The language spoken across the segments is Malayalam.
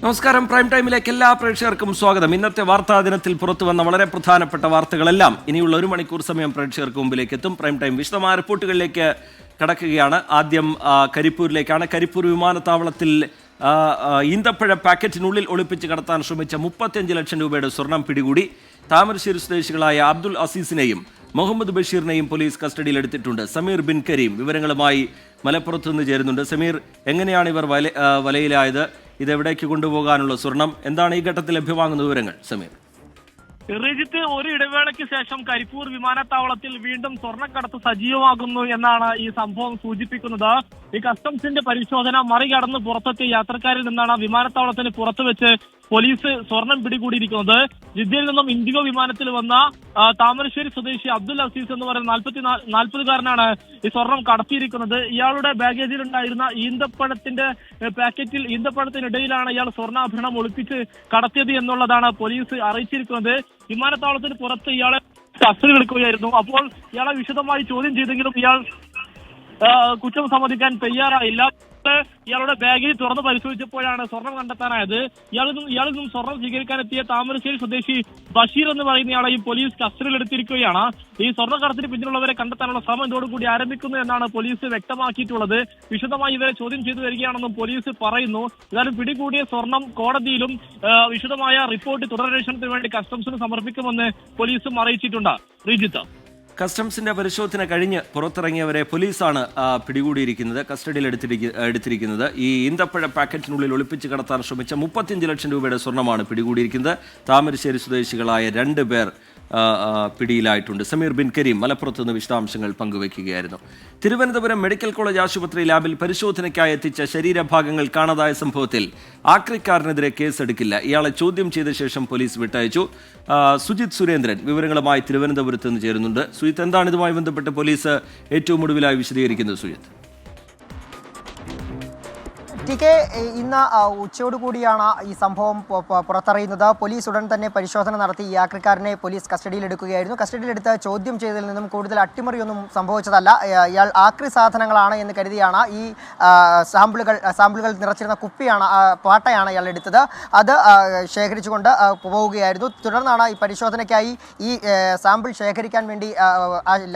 നമസ്കാരം. പ്രൈം ടൈമിലേക്ക് എല്ലാ പ്രേക്ഷകർക്കും സ്വാഗതം. ഇന്നത്തെ വാർത്താ ദിനത്തിൽ പുറത്തു വന്ന വളരെ പ്രധാനപ്പെട്ട വാർത്തകളെല്ലാം ഇനിയുള്ള 1 മണിക്കൂർ സമയം പ്രേക്ഷകർക്ക് മുമ്പിലേക്ക് എത്തും. പ്രൈം ടൈം വിശദമായ റിപ്പോർട്ടുകളിലേക്ക് കടക്കുകയാണ്. ആദ്യം കരിപ്പൂരിലേക്കാണ്. കരിപ്പൂർ വിമാനത്താവളത്തിൽ ഈന്തപ്പഴ പാക്കറ്റിനുള്ളിൽ ഒളിപ്പിച്ച് കടത്താൻ ശ്രമിച്ച 35 ലക്ഷം രൂപയുടെ സ്വർണം പിടികൂടി. താമരശ്ശേരി സ്വദേശികളായ അബ്ദുൽ അസീസിനെയും മുഹമ്മദ് ബഷീറിനെയും പോലീസ് കസ്റ്റഡിയിലെടുത്തിട്ടുണ്ട്. സമീർ ബിൻ കരീം വിവരങ്ങളുമായി മലപ്പുറത്ത് നിന്ന് ചേരുന്നുണ്ട്. സമീർ, എങ്ങനെയാണ് ഇവർ വലയിലായത്? ഇതെവിടേക്ക് കൊണ്ടുപോകാനുള്ള സ്വർണം? എന്താണ് ഈ ഘട്ടത്തിൽ ലഭ്യമാകുന്ന വിവരങ്ങൾ? സമീർ. റിജിത്ത്, ഒരു ഇടവേളയ്ക്ക് ശേഷം കരിപ്പൂർ വിമാനത്താവളത്തിൽ വീണ്ടും സ്വർണ്ണക്കടത്ത് സജീവമാകുന്നു എന്നാണ് ഈ സംഭവം സൂചിപ്പിക്കുന്നത്. ഈ കസ്റ്റംസിന്റെ പരിശോധന മറികടന്ന് പുറത്തെത്തിയ യാത്രക്കാരിൽ നിന്നാണ് വിമാനത്താവളത്തിന് പുറത്തു വെച്ച് പോലീസ് സ്വർണം പിടികൂടിയിരിക്കുന്നത്. ജിദ്ദയിൽ നിന്നും ഇൻഡിഗോ വിമാനത്തിൽ വന്ന താമരശ്ശേരി സ്വദേശി അബ്ദുൽ അസീസ് എന്ന് പറയുന്ന 40-കാരനാണ് ഈ സ്വർണം കടത്തിയിരിക്കുന്നത്. ഇയാളുടെ ബാഗേജിലുണ്ടായിരുന്ന ഈന്തപ്പഴത്തിന്റെ പാക്കറ്റിൽ ഈന്തപ്പഴത്തിനിടയിലാണ് ഇയാൾ സ്വർണ്ണാഭരണം ഒളിപ്പിച്ച് കടത്തിയത് എന്നുള്ളതാണ് പോലീസ് അറിയിച്ചിരിക്കുന്നത്. വിമാനത്താവളത്തിന് പുറത്ത് ഇയാളെ കസ്റ്റഡി എടുക്കുകയായിരുന്നു. അപ്പോൾ ഇയാളെ വിശദമായി ചോദ്യം ചെയ്തെങ്കിലും ഇയാൾ കുറ്റം സമ്മതിക്കാൻ തയ്യാറായില്ല. ഇയാളുടെ ബാഗിൽ തുറന്ന് പരിശോധിച്ചപ്പോഴാണ് സ്വർണം കണ്ടെത്താനായത്. ഇയാളിൽ നിന്നും സ്വർണം സ്വീകരിക്കാനെത്തിയ താമരശ്ശേരി സ്വദേശി ബഷീർ എന്ന് പറയുന്നയാളെയും പോലീസ് കസ്റ്റഡിയിലെടുത്തിരിക്കുകയാണ്. ഈ സ്വർണ്ണക്കടത്തിന് പിന്നിലുള്ളവരെ കണ്ടെത്താനുള്ള ശ്രമം ഇതോടുകൂടി ആരംഭിക്കുന്നു എന്നാണ് പോലീസ് വ്യക്തമാക്കിയിട്ടുള്ളത്. വിശദമായി ഇവരെ ചോദ്യം ചെയ്തു വരികയാണെന്നും പോലീസ് പറയുന്നു. ഏതായാലും പിടികൂടിയ സ്വർണം കോടതിയിലും വിശദമായ റിപ്പോർട്ട് തുടരന്വേഷണത്തിന് വേണ്ടി കസ്റ്റംസിന് സമർപ്പിക്കുമെന്ന് പോലീസും അറിയിച്ചിട്ടുണ്ട്. ശ്രീജിത്ത്, കസ്റ്റംസിന്റെ പരിശോധന കഴിഞ്ഞ് പുറത്തിറങ്ങിയവരെ പോലീസാണ് പിടികൂടിയിരിക്കുന്നത്, കസ്റ്റഡിയിൽ എടുത്തിരിക്കുന്നത്. ഈ ഈന്തപ്പഴ പാക്കറ്റിനുള്ളിൽ ഒളിപ്പിച്ച് കടത്താൻ ശ്രമിച്ച 35 ലക്ഷം രൂപയുടെ സ്വർണ്ണമാണ് പിടികൂടിയിരിക്കുന്നത്. താമരശ്ശേരി സ്വദേശികളായ 2 പേർ പിടിയിലായിട്ടുണ്ട്. സമീർ ബിൻ കരീം മലപ്പുറത്ത് നിന്ന് വിശദാംശങ്ങൾ പങ്കുവയ്ക്കുകയായിരുന്നു. തിരുവനന്തപുരം മെഡിക്കൽ കോളേജ് ആശുപത്രി ലാബിൽ പരിശോധനയ്ക്കായി എത്തിച്ച ശരീരഭാഗങ്ങൾ കാണാതായ സംഭവത്തിൽ ആക്രിക്കാരനെതിരെ കേസെടുക്കില്ല. ഇയാളെ ചോദ്യം ചെയ്ത ശേഷം പോലീസ് വിട്ടയച്ചു. സുജിത് സുരേന്ദ്രൻ വിവരങ്ങളുമായി തിരുവനന്തപുരത്ത് നിന്ന് ചേരുന്നുണ്ട്. സുജിത്ത്, എന്താണ് ഇതുമായി ബന്ധപ്പെട്ട് പോലീസ് ഏറ്റവും ഒടുവിലായി വിശദീകരിക്കുന്നത്? സുജിത്ത്. ഇന്ന് ഉച്ചയോടുകൂടിയാണ് ഈ സംഭവം പുറത്തറിയുന്നത്. പോലീസ് ഉടൻ തന്നെ പരിശോധന നടത്തി ഈ യാത്രക്കാരനെ പോലീസ് കസ്റ്റഡിയിലെടുക്കുകയായിരുന്നു. കസ്റ്റഡിയിലെടുത്ത് ചോദ്യം ചെയ്തതിൽ നിന്നും കൂടുതൽ അട്ടിമറിയൊന്നും സംഭവിച്ചതല്ല. ഇയാൾ ആക്രി സാധനങ്ങളാണ് എന്ന് കരുതിയാണ് ഈ സാമ്പിളുകൾ നിറച്ചിരുന്ന പാട്ടയാണ് ഇയാൾ എടുത്തത്. അത് ശേഖരിച്ചുകൊണ്ട് പോവുകയായിരുന്നു. തുടർന്നാണ് ഈ പരിശോധനയ്ക്കായി ഈ സാമ്പിൾ ശേഖരിക്കാൻ വേണ്ടി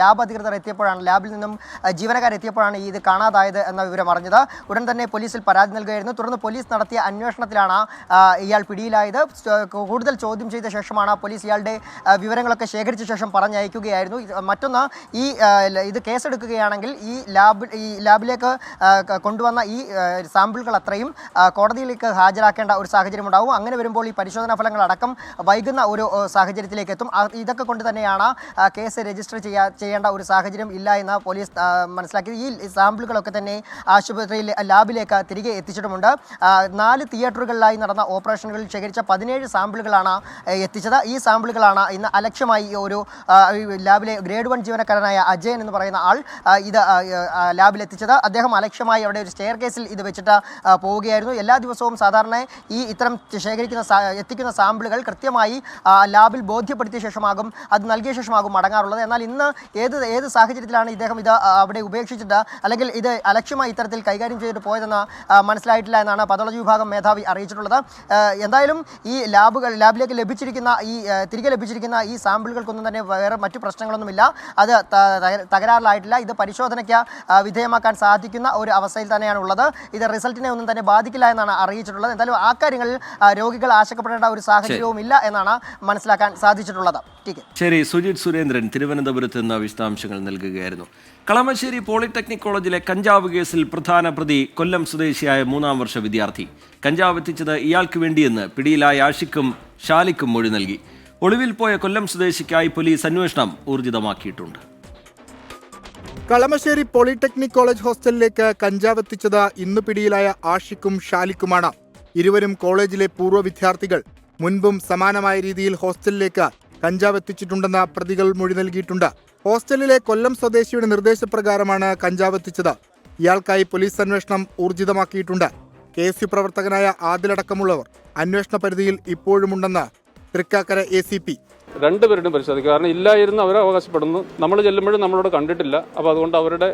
ലാബ് അധികൃതർ എത്തിയപ്പോഴാണ്, ലാബിൽ നിന്നും ജീവനക്കാരെത്തിയപ്പോഴാണ് ഇത് കാണാതായത് എന്ന വിവരം അറിഞ്ഞത്. ഉടൻ തന്നെ പോലീസിൽ പരാതി നൽകുകയായിരുന്നു. തുടർന്ന് പോലീസ് നടത്തിയ അന്വേഷണത്തിലാണ് ഇയാൾ പിടിയിലായത്. കൂടുതൽ ചോദ്യം ചെയ്ത ശേഷമാണ് പോലീസ് ഇയാളുടെ വിവരങ്ങളൊക്കെ ശേഖരിച്ച ശേഷം പറഞ്ഞയക്കുകയായിരുന്നു. മറ്റൊന്ന്, ഇത് കേസെടുക്കുകയാണെങ്കിൽ ഈ ലാബിലേക്ക് കൊണ്ടുവന്ന ഈ സാമ്പിളുകൾ അത്രയും കോടതിയിലേക്ക് ഹാജരാക്കേണ്ട ഒരു സാഹചര്യം ഉണ്ടാവും. അങ്ങനെ വരുമ്പോൾ ഈ പരിശോധനാ ഫലങ്ങൾ അടക്കം വൈകുന്ന ഒരു സാഹചര്യത്തിലേക്ക് എത്തും. ഇതൊക്കെ കൊണ്ട് തന്നെയാണ് കേസ് രജിസ്റ്റർ ചെയ്യേണ്ട ഒരു സാഹചര്യം ഇല്ല എന്ന് പോലീസ് മനസ്സിലാക്കിയത്. ഈ സാമ്പിളുകളൊക്കെ തന്നെ ആശുപത്രിയിൽ ലാബിലേക്ക് തിരികെ എത്തിച്ചിട്ടുമുണ്ട്. 4 തിയേറ്ററുകളിലായി നടന്ന ഓപ്പറേഷനുകളിൽ ശേഖരിച്ച 17 സാമ്പിളുകളാണ് എത്തിച്ചത്. ഈ സാമ്പിളുകളാണ് ഇന്ന് അലക്ഷ്യമായി ഒരു ലാബിലെ ഗ്രേഡ് 1 ജീവനക്കാരനായ അജയൻ എന്ന് പറയുന്ന ആൾ ഇത് ലാബിൽ എത്തിച്ചത്. അദ്ദേഹം അലക്ഷ്യമായി അവിടെ ഒരു സ്റ്റെയർ കേസിൽ ഇത് വെച്ചിട്ട് പോവുകയായിരുന്നു. എല്ലാ ദിവസവും സാധാരണ ഇത്തരം എത്തിക്കുന്ന സാമ്പിളുകൾ കൃത്യമായി ലാബിൽ ബോധ്യപ്പെടുത്തിയ ശേഷമാകും, അത് നൽകിയ ശേഷമാകും മടങ്ങാറുള്ളത്. എന്നാൽ ഇന്ന് ഏത് സാഹചര്യത്തിലാണ് ഇദ്ദേഹം ഇത് അവിടെ ഉപേക്ഷിച്ചിട്ട് അല്ലെങ്കിൽ ഇത് അലക്ഷ്യമായി ഇത്തരത്തിൽ കൈകാര്യം ചെയ്തിട്ട് പോയതെന്ന് മനസ്സിലായിട്ടില്ല എന്നാണ് പതോളജി വിഭാഗം മേധാവി അറിയിച്ചിട്ടുള്ളത്. എന്തായാലും ഈ ലാബിലേക്ക് തിരികെ ലഭിച്ചിരിക്കുന്ന ഈ സാമ്പിളുകൾക്കൊന്നും തന്നെ വേറെ മറ്റു പ്രശ്നങ്ങളൊന്നുമില്ല. അത് തകരാറിലായിട്ടില്ല. ഇത് പരിശോധനയ്ക്ക് വിധേയമാക്കാൻ സാധിക്കുന്ന ഒരു അവസ്ഥയിൽ തന്നെയാണ് ഉള്ളത്. ഇത് റിസൾട്ടിനെ ഒന്നും തന്നെ ബാധിക്കില്ല എന്നാണ് അറിയിച്ചിട്ടുള്ളത്. എന്തായാലും ആ കാര്യങ്ങളിൽ രോഗികൾ ആശങ്കപ്പെടേണ്ട ഒരു സാഹചര്യവും ഇല്ല എന്നാണ് മനസ്സിലാക്കാൻ സാധിച്ചിട്ടുള്ളത്. ശരി, സുജിത് സുരേന്ദ്രൻ തിരുവനന്തപുരത്ത് നിന്ന് വിശദാംശങ്ങൾ നൽകുകയായിരുന്നു. കളമശ്ശേരി പോളിടെക്നിക് കോളേജിലെ കഞ്ചാവ് കേസിൽ പ്രധാന പ്രതി കൊല്ലം സ്വദേശിയായ 3ാം വർഷ വിദ്യാർത്ഥി. കഞ്ചാവ് എത്തിച്ചത് ഇയാൾക്ക് വേണ്ടിയെന്ന് പിടിയിലായ ആഷിക്കും ഷാലിക്കും മൊഴി നൽകി. ഒളിവിൽ പോയ കൊല്ലം സ്വദേശിക്കായി പോലീസ് അന്വേഷണം ഊർജിതമാക്കിയിട്ടുണ്ട്. കളമശ്ശേരി പോളിടെക്നിക് കോളേജ് ഹോസ്റ്റലിലേക്ക് കഞ്ചാവ് എത്തിച്ചത് ഇന്ന് പിടിയിലായ ആഷിക്കും ഷാലിക്കുമാണ്. ഇരുവരും കോളേജിലെ പൂർവ്വ വിദ്യാർത്ഥികൾ. മുൻപും സമാനമായ രീതിയിൽ ഹോസ്റ്റലിലേക്ക് കഞ്ചാവ് എത്തിച്ചിട്ടുണ്ടെന്ന് പ്രതികൾ മൊഴി നൽകിയിട്ടുണ്ട്. ഹോസ്റ്റലിലെ കൊല്ലം സ്വദേശിയുടെ നിർദ്ദേശപ്രകാരമാണ് കഞ്ചാവ് എത്തിച്ചത്. ഇയാൾക്കായി പോലീസ് അന്വേഷണം ഊർജിതമാക്കിയിട്ടുണ്ട്. KSU പ്രവർത്തകനായ ആദിലടക്കമുള്ളവർ അന്വേഷണ പരിധിയിൽ ഇപ്പോഴുമുണ്ടെന്ന് തൃക്കാക്കര ACP രണ്ടുപേരുടെയും പരിശോധിക്കുക. കാരണം ഇല്ലായിരുന്നു അവർ അവകാശപ്പെടുന്നു. നമ്മൾ ചെല്ലുമ്പോഴും നമ്മളോട് കണ്ടിട്ടില്ല. അപ്പോൾ അതുകൊണ്ട് അവരുടെ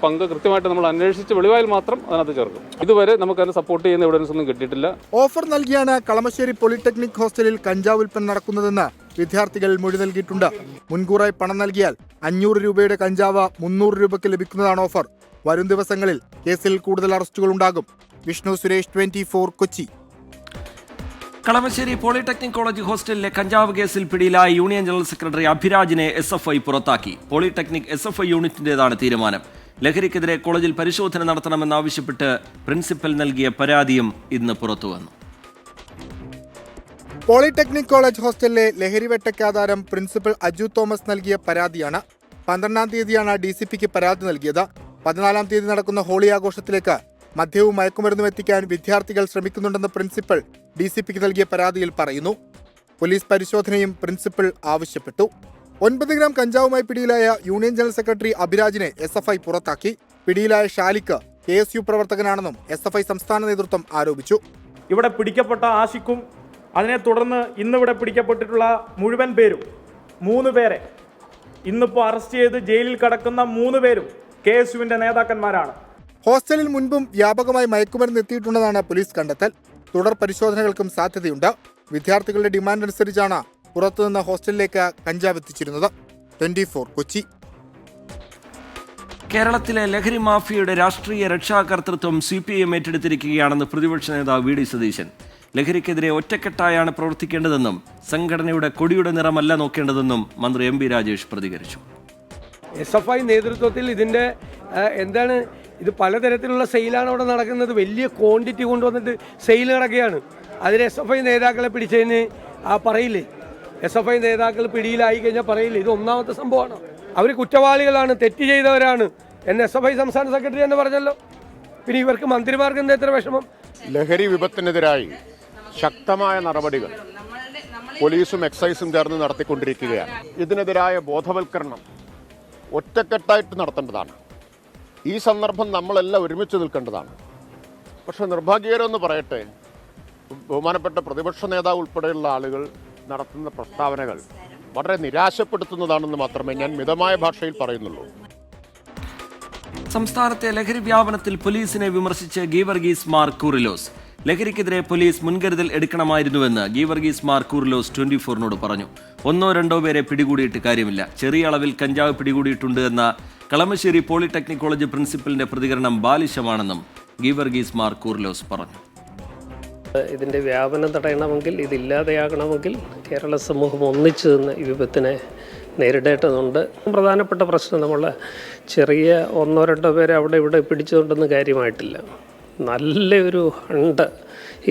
പങ്ക് കൃത്യമായിട്ട് നമ്മൾ അന്വേഷിച്ച് വെളിവായിൽ മാത്രം അതിനകത്ത് ചേർക്കും. ഇതുവരെ നമുക്കതിനെ സപ്പോർട്ട് ചെയ്യുന്ന എവിഡൻസ് ഒന്നും കിട്ടിയിട്ടില്ല. ഓഫർ നൽകിയാണ് കളമശ്ശേരി പോളിടെക്നിക് ഹോസ്റ്റലിൽ കഞ്ചാവ് വിൽപ്പന നടക്കുന്നതെന്ന് വിദ്യാർത്ഥികൾ മൊഴി നൽകിയിട്ടുണ്ട്. മുൻകൂറായി പണം നൽകിയാൽ 500 രൂപയുടെ കഞ്ചാവ് 300 രൂപയ്ക്ക് ലഭിക്കുന്നതാണ് ഓഫർ. വരും ദിവസങ്ങളിൽ കേസിൽ കൂടുതൽ അറസ്റ്റുകൾ ഉണ്ടാകും. വിഷ്ണു സുരേഷ്, 24 കൊച്ചി. കളമശ്ശേരി പോളിടെക്നിക് കോളേജ് ഹോസ്റ്റലിലെ കഞ്ചാവ് കേസിൽ പിടിയിലായ യൂണിയൻ ജനറൽ സെക്രട്ടറി അഭിരാജിനെ SFI പുറത്താക്കി. പോളിടെക്നിക് SFI യൂണിറ്റിന്റേതാണ് തീരുമാനം. ലഹരിക്കെതിരെ കോളേജിൽ പരിശോധന നടത്തണമെന്നാവശ്യപ്പെട്ട് പ്രിൻസിപ്പൽ നൽകിയ പരാതിയും ഇന്ന് പുറത്തുവന്നു. പോളിടെക്നിക് കോളേജ് ഹോസ്റ്റലിലെ ലഹരിവേട്ടയ്ക്ക് ആധാരം പ്രിൻസിപ്പൽ അജു തോമസ് നൽകിയ പരാതിയാണ്. 12-ാം തീയതിയാണ് DCPക്ക് പരാതി നൽകിയത്. 14-ാം തീയതി നടക്കുന്ന ഹോളി ആഘോഷത്തിലേക്ക് മദ്യവും മയക്കുമരുന്നും എത്തിക്കാൻ വിദ്യാർത്ഥികൾ ശ്രമിക്കുന്നുണ്ടെന്ന് പ്രിൻസിപ്പൽ DCPക്ക് നൽകിയ പരാതിയിൽ പറയുന്നു. പോലീസ് പരിശോധനയും പ്രിൻസിപ്പൽ ആവശ്യപ്പെട്ടു. 9 ഗ്രാം കഞ്ചാവുമായി പിടിയിലായ യൂണിയൻ ജനറൽ സെക്രട്ടറി അഭിരാജിനെ SFI പുറത്താക്കി. പിടിയിലായ ഷാലിക്ക് KSU പ്രവർത്തകനാണെന്നും SFI സംസ്ഥാന നേതൃത്വം ആരോപിച്ചു. ഇവിടെ പിടിക്കപ്പെട്ട ആഷിഖും അതിനെ തുടർന്ന് ഇന്നിവിടെ പിടിക്കപ്പെട്ടിട്ടുള്ള മുഴുവൻ പേരും 3 പേരെ ഇന്നിപ്പോൾ അറസ്റ്റ് ചെയ്ത് ജയിലിൽ കിടക്കുന്ന 3 പേരും KSUവിന്റെ നേതാക്കന്മാരാണ്. ഹോസ്റ്റലിൽ മുൻപും വ്യാപകമായി മയക്കുമരുന്ന് എത്തിയിട്ടുണ്ടെന്നാണ് പോലീസ് കണ്ടെത്തൽ. തുടർ പരിശോധനകൾക്കും സാധ്യതയുണ്ട്. വിദ്യാർത്ഥികളുടെ ഡിമാൻഡ് അനുസരിച്ചാണ് പുറത്തുനിന്ന് ഹോസ്റ്റലിലേക്ക് കഞ്ചാവ് എത്തിച്ചിരുന്നത്. 24 കൊച്ചി. കേരളത്തിലെ ലഹരി മാഫിയയുടെ രാഷ്ട്രീയ രക്ഷാകർതൃത്വം CPIM ഏറ്റെടുത്തിരിക്കുകയാണെന്ന് പ്രതിപക്ഷ നേതാവ് VD സതീശൻ. ലഹരിക്കെതിരെ ഒറ്റക്കെട്ടായാണ് പ്രവർത്തിക്കേണ്ടതെന്നും സംഘടനയുടെ കൊടിയുടെ നിറമല്ല നോക്കേണ്ടതെന്നും മന്ത്രി MB രാജേഷ് പ്രതികരിച്ചു. SFI നേതൃത്വത്തിൽ ഇതിൻ്റെ എന്താണ് ഇത് പലതരത്തിലുള്ള സെയിലാണ് അവിടെ നടക്കുന്നത്. വലിയ ക്വാണ്ടിറ്റി കൊണ്ടുവന്നിട്ട് സെയിൽ നടക്കുകയാണ്. അതിന് SFI നേതാക്കളെ പിടിച്ചതിന് പറയില്ലേ, SFI നേതാക്കൾ പിടിയിലായി കഴിഞ്ഞാൽ പറയില്ലേ, ഇത് ഒന്നാമത്തെ സംഭവമാണ്. അവർ കുറ്റവാളികളാണ്, തെറ്റ് ചെയ്തവരാണ് എന്ന് SFI സംസ്ഥാന സെക്രട്ടറി തന്നെ പറഞ്ഞല്ലോ. പിന്നെ ഇവർക്ക് മന്ത്രിമാർക്ക് എന്താ എത്ര വിഷമം? ലഹരി വിപത്തിനെതിരായി ശക്തമായ നടപടികൾ പോലീസും എക്സൈസും ചേർന്ന് നടത്തിക്കൊണ്ടിരിക്കുകയാണ്. ഇതിനെതിരായ ബോധവൽക്കരണം ഒറ്റക്കെട്ടായിട്ട് നടത്തേണ്ടതാണ്. ഈ സന്ദർഭം നമ്മളെല്ലാം ഒരുമിച്ച് നിൽക്കേണ്ടതാണ്. പക്ഷെ നിർഭാഗ്യകരമെന്ന് പറയട്ടെ, ബഹുമാനപ്പെട്ട പ്രതിപക്ഷ നേതാവ് ഉൾപ്പെടെയുള്ള ആളുകൾ നടത്തുന്ന പ്രസ്താവനകൾ വളരെ നിരാശപ്പെടുത്തുന്നതാണെന്ന് മാത്രമേ ഞാൻ മിതമായ ഭാഷയിൽ പറയുന്നുള്ളൂ. സംസ്ഥാനത്തെ ലഹരി വ്യാപനത്തിൽ പോലീസിനെ വിമർശിച്ച് ഗീവർഗീസ് മാർ കൂറിലോസ്. ലഹരിക്കെതിരെ പോലീസ് മുൻകരുതൽ എടുക്കണമായിരുന്നുവെന്ന് ഗീവർഗീസ് മാർ കൂറിലോസ് 24-നോട് പറഞ്ഞു. 1-2 പേരെ പിടികൂടിയിട്ട് കാര്യമില്ല, ചെറിയ അളവിൽ കഞ്ചാവ് പിടികൂടിയിട്ടുണ്ട് എന്ന കളമശ്ശേരി പോളിടെക്നിക് കോളേജ് പ്രിൻസിപ്പലിന്റെ പ്രതികരണം ബാലിശമാണെന്നും ഗീവർഗീസ് മാർ കൂറിലോസ് പറഞ്ഞു. ഇതിൻ്റെ വ്യാപനം തടയണമെങ്കിൽ, ഇതില്ലാതെയാകണമെങ്കിൽ കേരള സമൂഹം ഒന്നിച്ചു നിന്ന് ഈ വിപത്തിനെ നേരിടേണ്ടതുണ്ട്. പ്രധാനപ്പെട്ട പ്രശ്നം നമ്മൾ ചെറിയ 1-2 പേരെ അവിടെ ഇവിടെ പിടിച്ചുകൊണ്ടൊന്നും കാര്യമായിട്ടില്ല. നല്ലൊരു ഹണ്ട്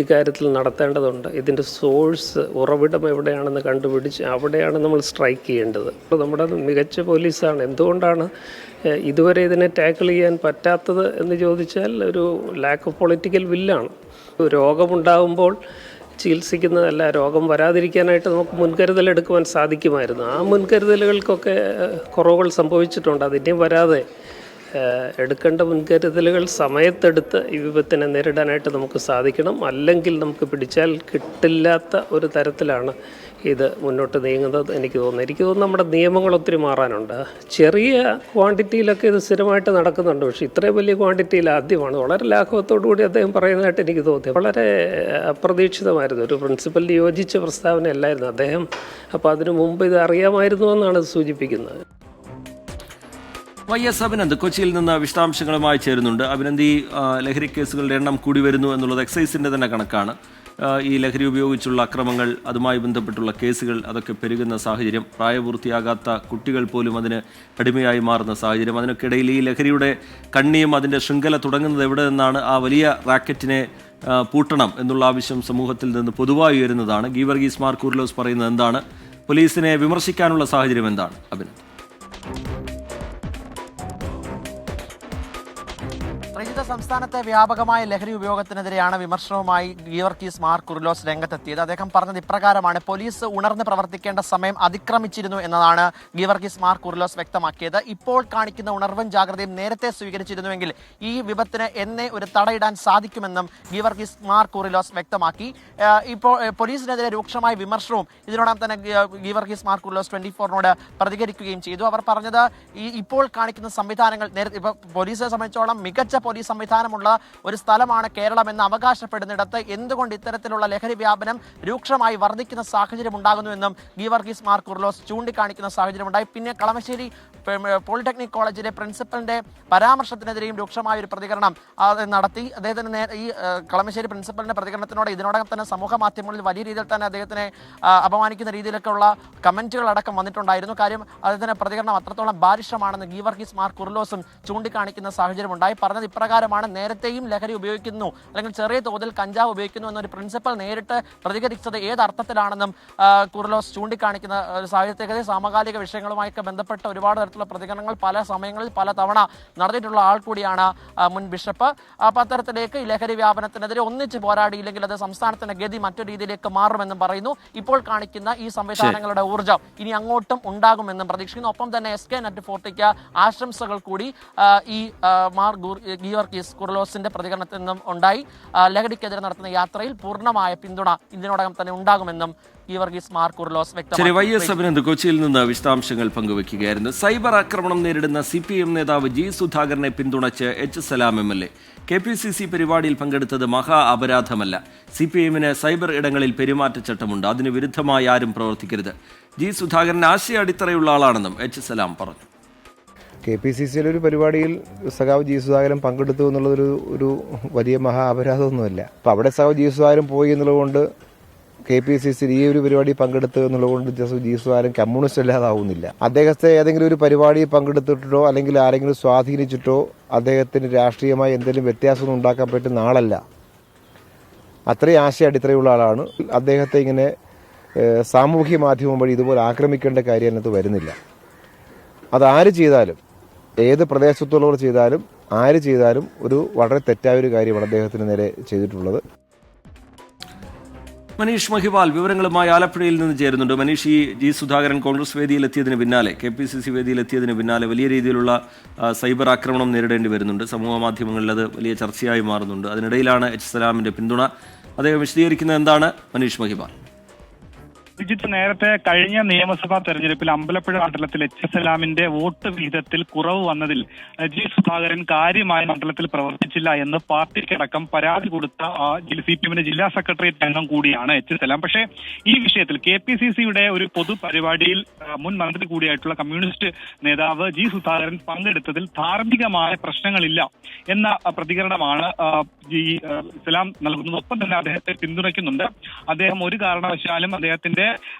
ഇക്കാര്യത്തിൽ നടത്തേണ്ടതുണ്ട്. ഇതിൻ്റെ സോഴ്സ്, ഉറവിടം എവിടെയാണെന്ന് കണ്ടുപിടിച്ച് അവിടെയാണ് നമ്മൾ സ്ട്രൈക്ക് ചെയ്യേണ്ടത്. നമ്മുടെ മികച്ച പോലീസാണ്. എന്തുകൊണ്ടാണ് ഇതുവരെ ഇതിനെ ടാക്കിൾ ചെയ്യാൻ പറ്റാത്തത് എന്ന് ചോദിച്ചാൽ ഒരു ലാക്ക് ഓഫ് പൊളിറ്റിക്കൽ വില്ലാണ്. രോഗമുണ്ടാകുമ്പോൾ ചികിത്സിക്കുന്നതല്ല, രോഗം വരാതിരിക്കാനായിട്ട് നമുക്ക് മുൻകരുതൽ എടുക്കുവാൻ സാധിക്കുമായിരുന്നു. ആ മുൻകരുതലുകൾക്കൊക്കെ കുറവുകൾ സംഭവിച്ചിട്ടുണ്ട്. അതിൻ്റെയും വരാതെ എടുക്കേണ്ട മുൻകരുതലുകൾ സമയത്തെടുത്ത് ഈ വിപത്തിനെ നേരിടാനായിട്ട് നമുക്ക് സാധിക്കണം. അല്ലെങ്കിൽ നമുക്ക് പിടിച്ചാൽ കിട്ടില്ലാത്ത ഒരു തരത്തിലാണ് ഇത് മുന്നോട്ട് നീങ്ങുന്നത് എനിക്ക് തോന്നുന്നു. നമ്മുടെ നിയമങ്ങൾ ഒത്തിരി മാറാനുണ്ട്. ചെറിയ ക്വാണ്ടിറ്റിയിലൊക്കെ ഇത് സ്ഥിരമായിട്ട് നടക്കുന്നുണ്ട്. പക്ഷേ ഇത്രയും വലിയ ക്വാണ്ടിറ്റിയിൽ ആദ്യമാണ്. വളരെ ലാഘവത്തോടു കൂടി അദ്ദേഹം പറയുന്നതായിട്ട് എനിക്ക് തോന്നി. വളരെ അപ്രതീക്ഷിതമായിരുന്നു. ഒരു പ്രിൻസിപ്പലിന് യോജിച്ച പ്രസ്താവനയല്ലായിരുന്നു അദ്ദേഹം. അപ്പോൾ അതിനു മുമ്പ് ഇത് അറിയാമായിരുന്നു എന്നാണ് ഇത് സൂചിപ്പിക്കുന്നത്. YS അഭിനന്ദ് കൊച്ചിയിൽ നിന്ന് വിശദാംശങ്ങളുമായി ചേരുന്നുണ്ട്. അഭിനന്ദ്, ഈ ലഹരി കേസുകളുടെ എണ്ണം കൂടി വരുന്നു എന്നുള്ളത് എക്സൈസിൻ്റെ തന്നെ കണക്കാണ്. ഈ ലഹരി ഉപയോഗിച്ചുള്ള അക്രമങ്ങൾ, അതുമായി ബന്ധപ്പെട്ടുള്ള കേസുകൾ അതൊക്കെ പെരുകുന്ന സാഹചര്യം, പ്രായപൂർത്തിയാകാത്ത കുട്ടികൾ പോലും അതിന് അടിമയായി മാറുന്ന സാഹചര്യം, അതിനൊക്കിടയിൽ ഈ ലഹരിയുടെ കണ്ണിയും അതിൻ്റെ ശൃംഖല തുടങ്ങുന്നത് എവിടെ നിന്നാണ്? ആ വലിയ റാക്കറ്റിനെ പൂട്ടണം എന്നുള്ള ആവശ്യം സമൂഹത്തിൽ നിന്ന് പൊതുവായി ഉയരുന്നതാണ്. ഗീവർഗീസ് മാർ കൂറിലോസ് പറയുന്നത് എന്താണ്? പോലീസിനെ വിമർശിക്കാനുള്ള സാഹചര്യം എന്താണ്? അഭിനന്ദ്. രാജ്യത്ത് സംസ്ഥാനത്തെ വ്യാപകമായ ലഹരി ഉപയോഗത്തിനെതിരെയാണ് വിമർശനവുമായി ഗീവർഗീസ് മാർ കുറിലോസ് രംഗത്തെത്തിയത്. അദ്ദേഹം പറഞ്ഞത് ഇപ്രകാരമാണ്: പോലീസ് ഉണർന്ന് പ്രവർത്തിക്കേണ്ട സമയം അതിക്രമിച്ചിരുന്നു എന്നതാണ് ഗീവർഗീസ് മാർ കുറിലോസ് വ്യക്തമാക്കിയത്. ഇപ്പോൾ കാണിക്കുന്ന ഉണർവും ജാഗ്രതയും നേരത്തെ സ്വീകരിച്ചിരുന്നുവെങ്കിൽ ഈ വിപത്തിന് എന്നേ ഒരു തടയിടാൻ സാധിക്കുമെന്നും ഗീവർഗീസ് മാർ കുറിലോസ് വ്യക്തമാക്കി. ഇപ്പോൾ പോലീസിനെതിരെ രൂക്ഷമായ വിമർശനവും ഇതിനോടൊപ്പം തന്നെ ഗീവർഗീസ് മാർ കുറിലോസ് 24-നോട് പ്രതികരിക്കുകയും ചെയ്തു. അവർ പറഞ്ഞത് ഇപ്പോൾ കാണിക്കുന്ന സംവിധാനങ്ങൾ ഇപ്പോൾ പോലീസിനെ സംബന്ധിച്ചോളം മികച്ച പോലീസ് സംവിധാനമുള്ള ഒരു സ്ഥലമാണ് കേരളം എന്ന് അവകാശപ്പെടുന്നിടത്ത് എന്തുകൊണ്ട് ഇത്തരത്തിലുള്ള ലഹരി വ്യാപനം രൂക്ഷമായി വർദ്ധിക്കുന്ന സാഹചര്യം ഉണ്ടാകുന്നുവെന്നും ഗീവർഗീസ് മാർ കുറിലോസ് ചൂണ്ടിക്കാണിക്കുന്ന സാഹചര്യമുണ്ടായി. പിന്നെ കളമശ്ശേരി പോളിടെക്നിക് കോളേജിലെ പ്രിൻസിപ്പലിന്റെ പരാമർശത്തിനെതിരെയും രൂക്ഷമായ ഒരു പ്രതികരണം നടത്തി. അദ്ദേഹത്തിന് ഈ കളമശ്ശേരി പ്രിൻസിപ്പലിന്റെ പ്രതികരണത്തിനോട് ഇതിനോടകം തന്നെ സമൂഹ മാധ്യമങ്ങളിൽ വലിയ രീതിയിൽ തന്നെ അദ്ദേഹത്തിനെ അപമാനിക്കുന്ന രീതിയിലൊക്കെയുള്ള കമന്റുകൾ അടക്കം വന്നിട്ടുണ്ടായിരുന്നു. കാര്യം അദ്ദേഹത്തിന്റെ പ്രതികരണം അത്രത്തോളം ബാലിഷമാണെന്ന് ഗീവർഗീസ് മാർ കുറിലോസും ചൂണ്ടിക്കാണിക്കുന്ന സാഹചര്യം ഉണ്ടായി. പറഞ്ഞത് ഇപ്രകാരമാണ്: നേരത്തെയും ലഹരി ഉപയോഗിക്കുന്നു അല്ലെങ്കിൽ ചെറിയ തോതിൽ കഞ്ചാവ് ഉപയോഗിക്കുന്നു എന്നൊരു പ്രിൻസിപ്പൽ നേരിട്ട് പ്രതികരിച്ചത് ഏതർത്ഥത്തിലാണെന്നും കുറിലോസ് ചൂണ്ടിക്കാണിക്കുന്ന സാഹിത്യത്തെ സമകാലിക വിഷയങ്ങളുമായൊക്കെ ബന്ധപ്പെട്ട ഒരുപാട് തരത്തിലുള്ള പ്രതികരണങ്ങൾ പല സമയങ്ങളിൽ പല തവണ നടത്തിയിട്ടുള്ള ആൾ കൂടിയാണ് മുൻ ബിഷപ്പ്. അപ്പം അത്തരത്തിലേക്ക് ഈ ലഹരി വ്യാപനത്തിനെതിരെ ഒന്നിച്ച് പോരാടിയില്ലെങ്കിൽ അത് സംസ്ഥാനത്തിന്റെ ഗതി മറ്റൊരു രീതിയിലേക്ക് മാറുമെന്നും പറയുന്നു. ഇപ്പോൾ കാണിക്കുന്ന ഈ സംവിധാനങ്ങളുടെ ഊർജ്ജം ഇനി അങ്ങോട്ടും ഉണ്ടാകുമെന്നും പ്രതീക്ഷിക്കുന്നു. ഒപ്പം തന്നെ SK Net40ക്ക് ആശംസകൾ കൂടി ഈ മാർ ഗീവർഗീസ് കുറിലോസിന്റെ പ്രതികരണത്തിൽ നിന്നും ഉണ്ടായി. ലഹരിക്കെതിരെ നടത്തുന്ന യാത്രയിൽ പൂർണ്ണമായ പിന്തുണ ഇതിനോടകം തന്നെ ഉണ്ടാകുമെന്നും ഗീവർഗീസ് മാർ കുറിലോസ് വ്യക്തമാക്കി. കൊച്ചിയിൽ നിന്ന് വിശദാംശങ്ങൾ പങ്കുവയ്ക്കുകയായിരുന്നു. സൈബർ ആക്രമണം നേരിടുന്ന CPM നേതാവ് G. സുധാകരനെ പിന്തുണച്ച് H. സലാം MLA. KPCC പരിപാടിയിൽ പങ്കെടുത്തത് മഹാ അപരാധമല്ല. CPM-ന് സൈബർ ഇടങ്ങളിൽ പെരുമാറ്റച്ചട്ടമുണ്ട്. അതിന് വിരുദ്ധമായി ആരും പ്രവർത്തിക്കരുത്. G. സുധാകരൻ ആശയ അടിത്തറയുള്ള ആളാണെന്നും H. സലാം പറഞ്ഞു. KPCC-യിലെ ഒരു പരിപാടിയിൽ സഖാവ് G. സുധാകരൻ പങ്കെടുത്തു എന്നുള്ളതൊരു ഒരു വലിയ മഹാ അപരാധമൊന്നുമല്ല. അപ്പം അവിടെ സഖാവ് G. സുധാകരൻ പോയി എന്നുള്ളതുകൊണ്ട് KPCC ഈ ഒരു പരിപാടി പങ്കെടുത്തു എന്നുള്ളതുകൊണ്ട് G. സുധാകരൻ കമ്മ്യൂണിസ്റ്റ് അല്ലാതാവുന്നില്ല. അദ്ദേഹത്തെ ഏതെങ്കിലും ഒരു പരിപാടിയിൽ പങ്കെടുത്തിട്ടോ അല്ലെങ്കിൽ ആരെങ്കിലും സ്വാധീനിച്ചിട്ടോ അദ്ദേഹത്തിന് രാഷ്ട്രീയമായി എന്തെങ്കിലും വ്യത്യാസമൊന്നും ഉണ്ടാക്കാൻ പറ്റുന്ന ആളല്ല. അത്രയും ആശയ അടിത്തറയുള്ള ആളാണ്. അദ്ദേഹത്തെ ഇങ്ങനെ സാമൂഹ്യ മാധ്യമം വഴി ഇതുപോലെ ആക്രമിക്കേണ്ട കാര്യം അതിനകത്ത് വരുന്നില്ല. അത് ആര് ചെയ്താലും, ഏത് പ്രദേശത്തുള്ളവർ ചെയ്താലും, ആര് ചെയ്താലും ഒരു വളരെ തെറ്റായ ഒരു കാര്യമാണ് അദ്ദേഹത്തിന് നേരെ ചെയ്തിട്ടുള്ളത്. മനീഷ് മഹിവാൽ വിവരങ്ങളുമായി ആലപ്പുഴയിൽ നിന്ന് ചേരുന്നുണ്ട്. മനീഷ്, ഈ G. സുധാകരൻ കോൺഗ്രസ് വേദിയിലെത്തിയതിന് പിന്നാലെ, KPCC വേദിയിലെത്തിയതിന് പിന്നാലെ വലിയ രീതിയിലുള്ള സൈബർ ആക്രമണം നേരിടേണ്ടി വരുന്നുണ്ട്. സമൂഹ മാധ്യമങ്ങളിൽ അത് വലിയ ചർച്ചയായി മാറുന്നുണ്ട്. അതിനിടയിലാണ് H. സലാമിന്റെ പിന്തുണ. അദ്ദേഹം വിശദീകരിക്കുന്നത് എന്താണ്? മനീഷ് മഹിവാൽ. വിജിത്ത്, നേരത്തെ കഴിഞ്ഞ നിയമസഭാ തെരഞ്ഞെടുപ്പിൽ അമ്പലപ്പുഴ മണ്ഡലത്തിൽ H. സലാമിന്റെ വോട്ട് വിഹിതത്തിൽ കുറവ് വന്നതിൽ G. സുധാകരൻ കാര്യമായ മണ്ഡലത്തിൽ പ്രവർത്തിച്ചില്ല എന്ന് പാർട്ടിക്കടക്കം പരാതി കൊടുത്ത CPM-ന്റെ ജില്ലാ സെക്രട്ടേറിയറ്റ് അംഗം കൂടിയാണ് H. സലാം. പക്ഷേ ഈ വിഷയത്തിൽ KPCC-യുടെ ഒരു പൊതുപരിപാടിയിൽ മുൻ മന്ത്രി കൂടിയായിട്ടുള്ള കമ്മ്യൂണിസ്റ്റ് നേതാവ് G. സുധാകരൻ പങ്കെടുത്തതിൽ ധാർമ്മികമായ പ്രശ്നങ്ങളില്ല എന്ന പ്രതികരണമാണ് സലാം നൽകുന്നത്. ഒപ്പം തന്നെ അദ്ദേഹത്തെ പിന്തുണയ്ക്കുന്നുണ്ട്. അദ്ദേഹം ഒരു കാരണവശാലും അദ്ദേഹത്തിന്റെ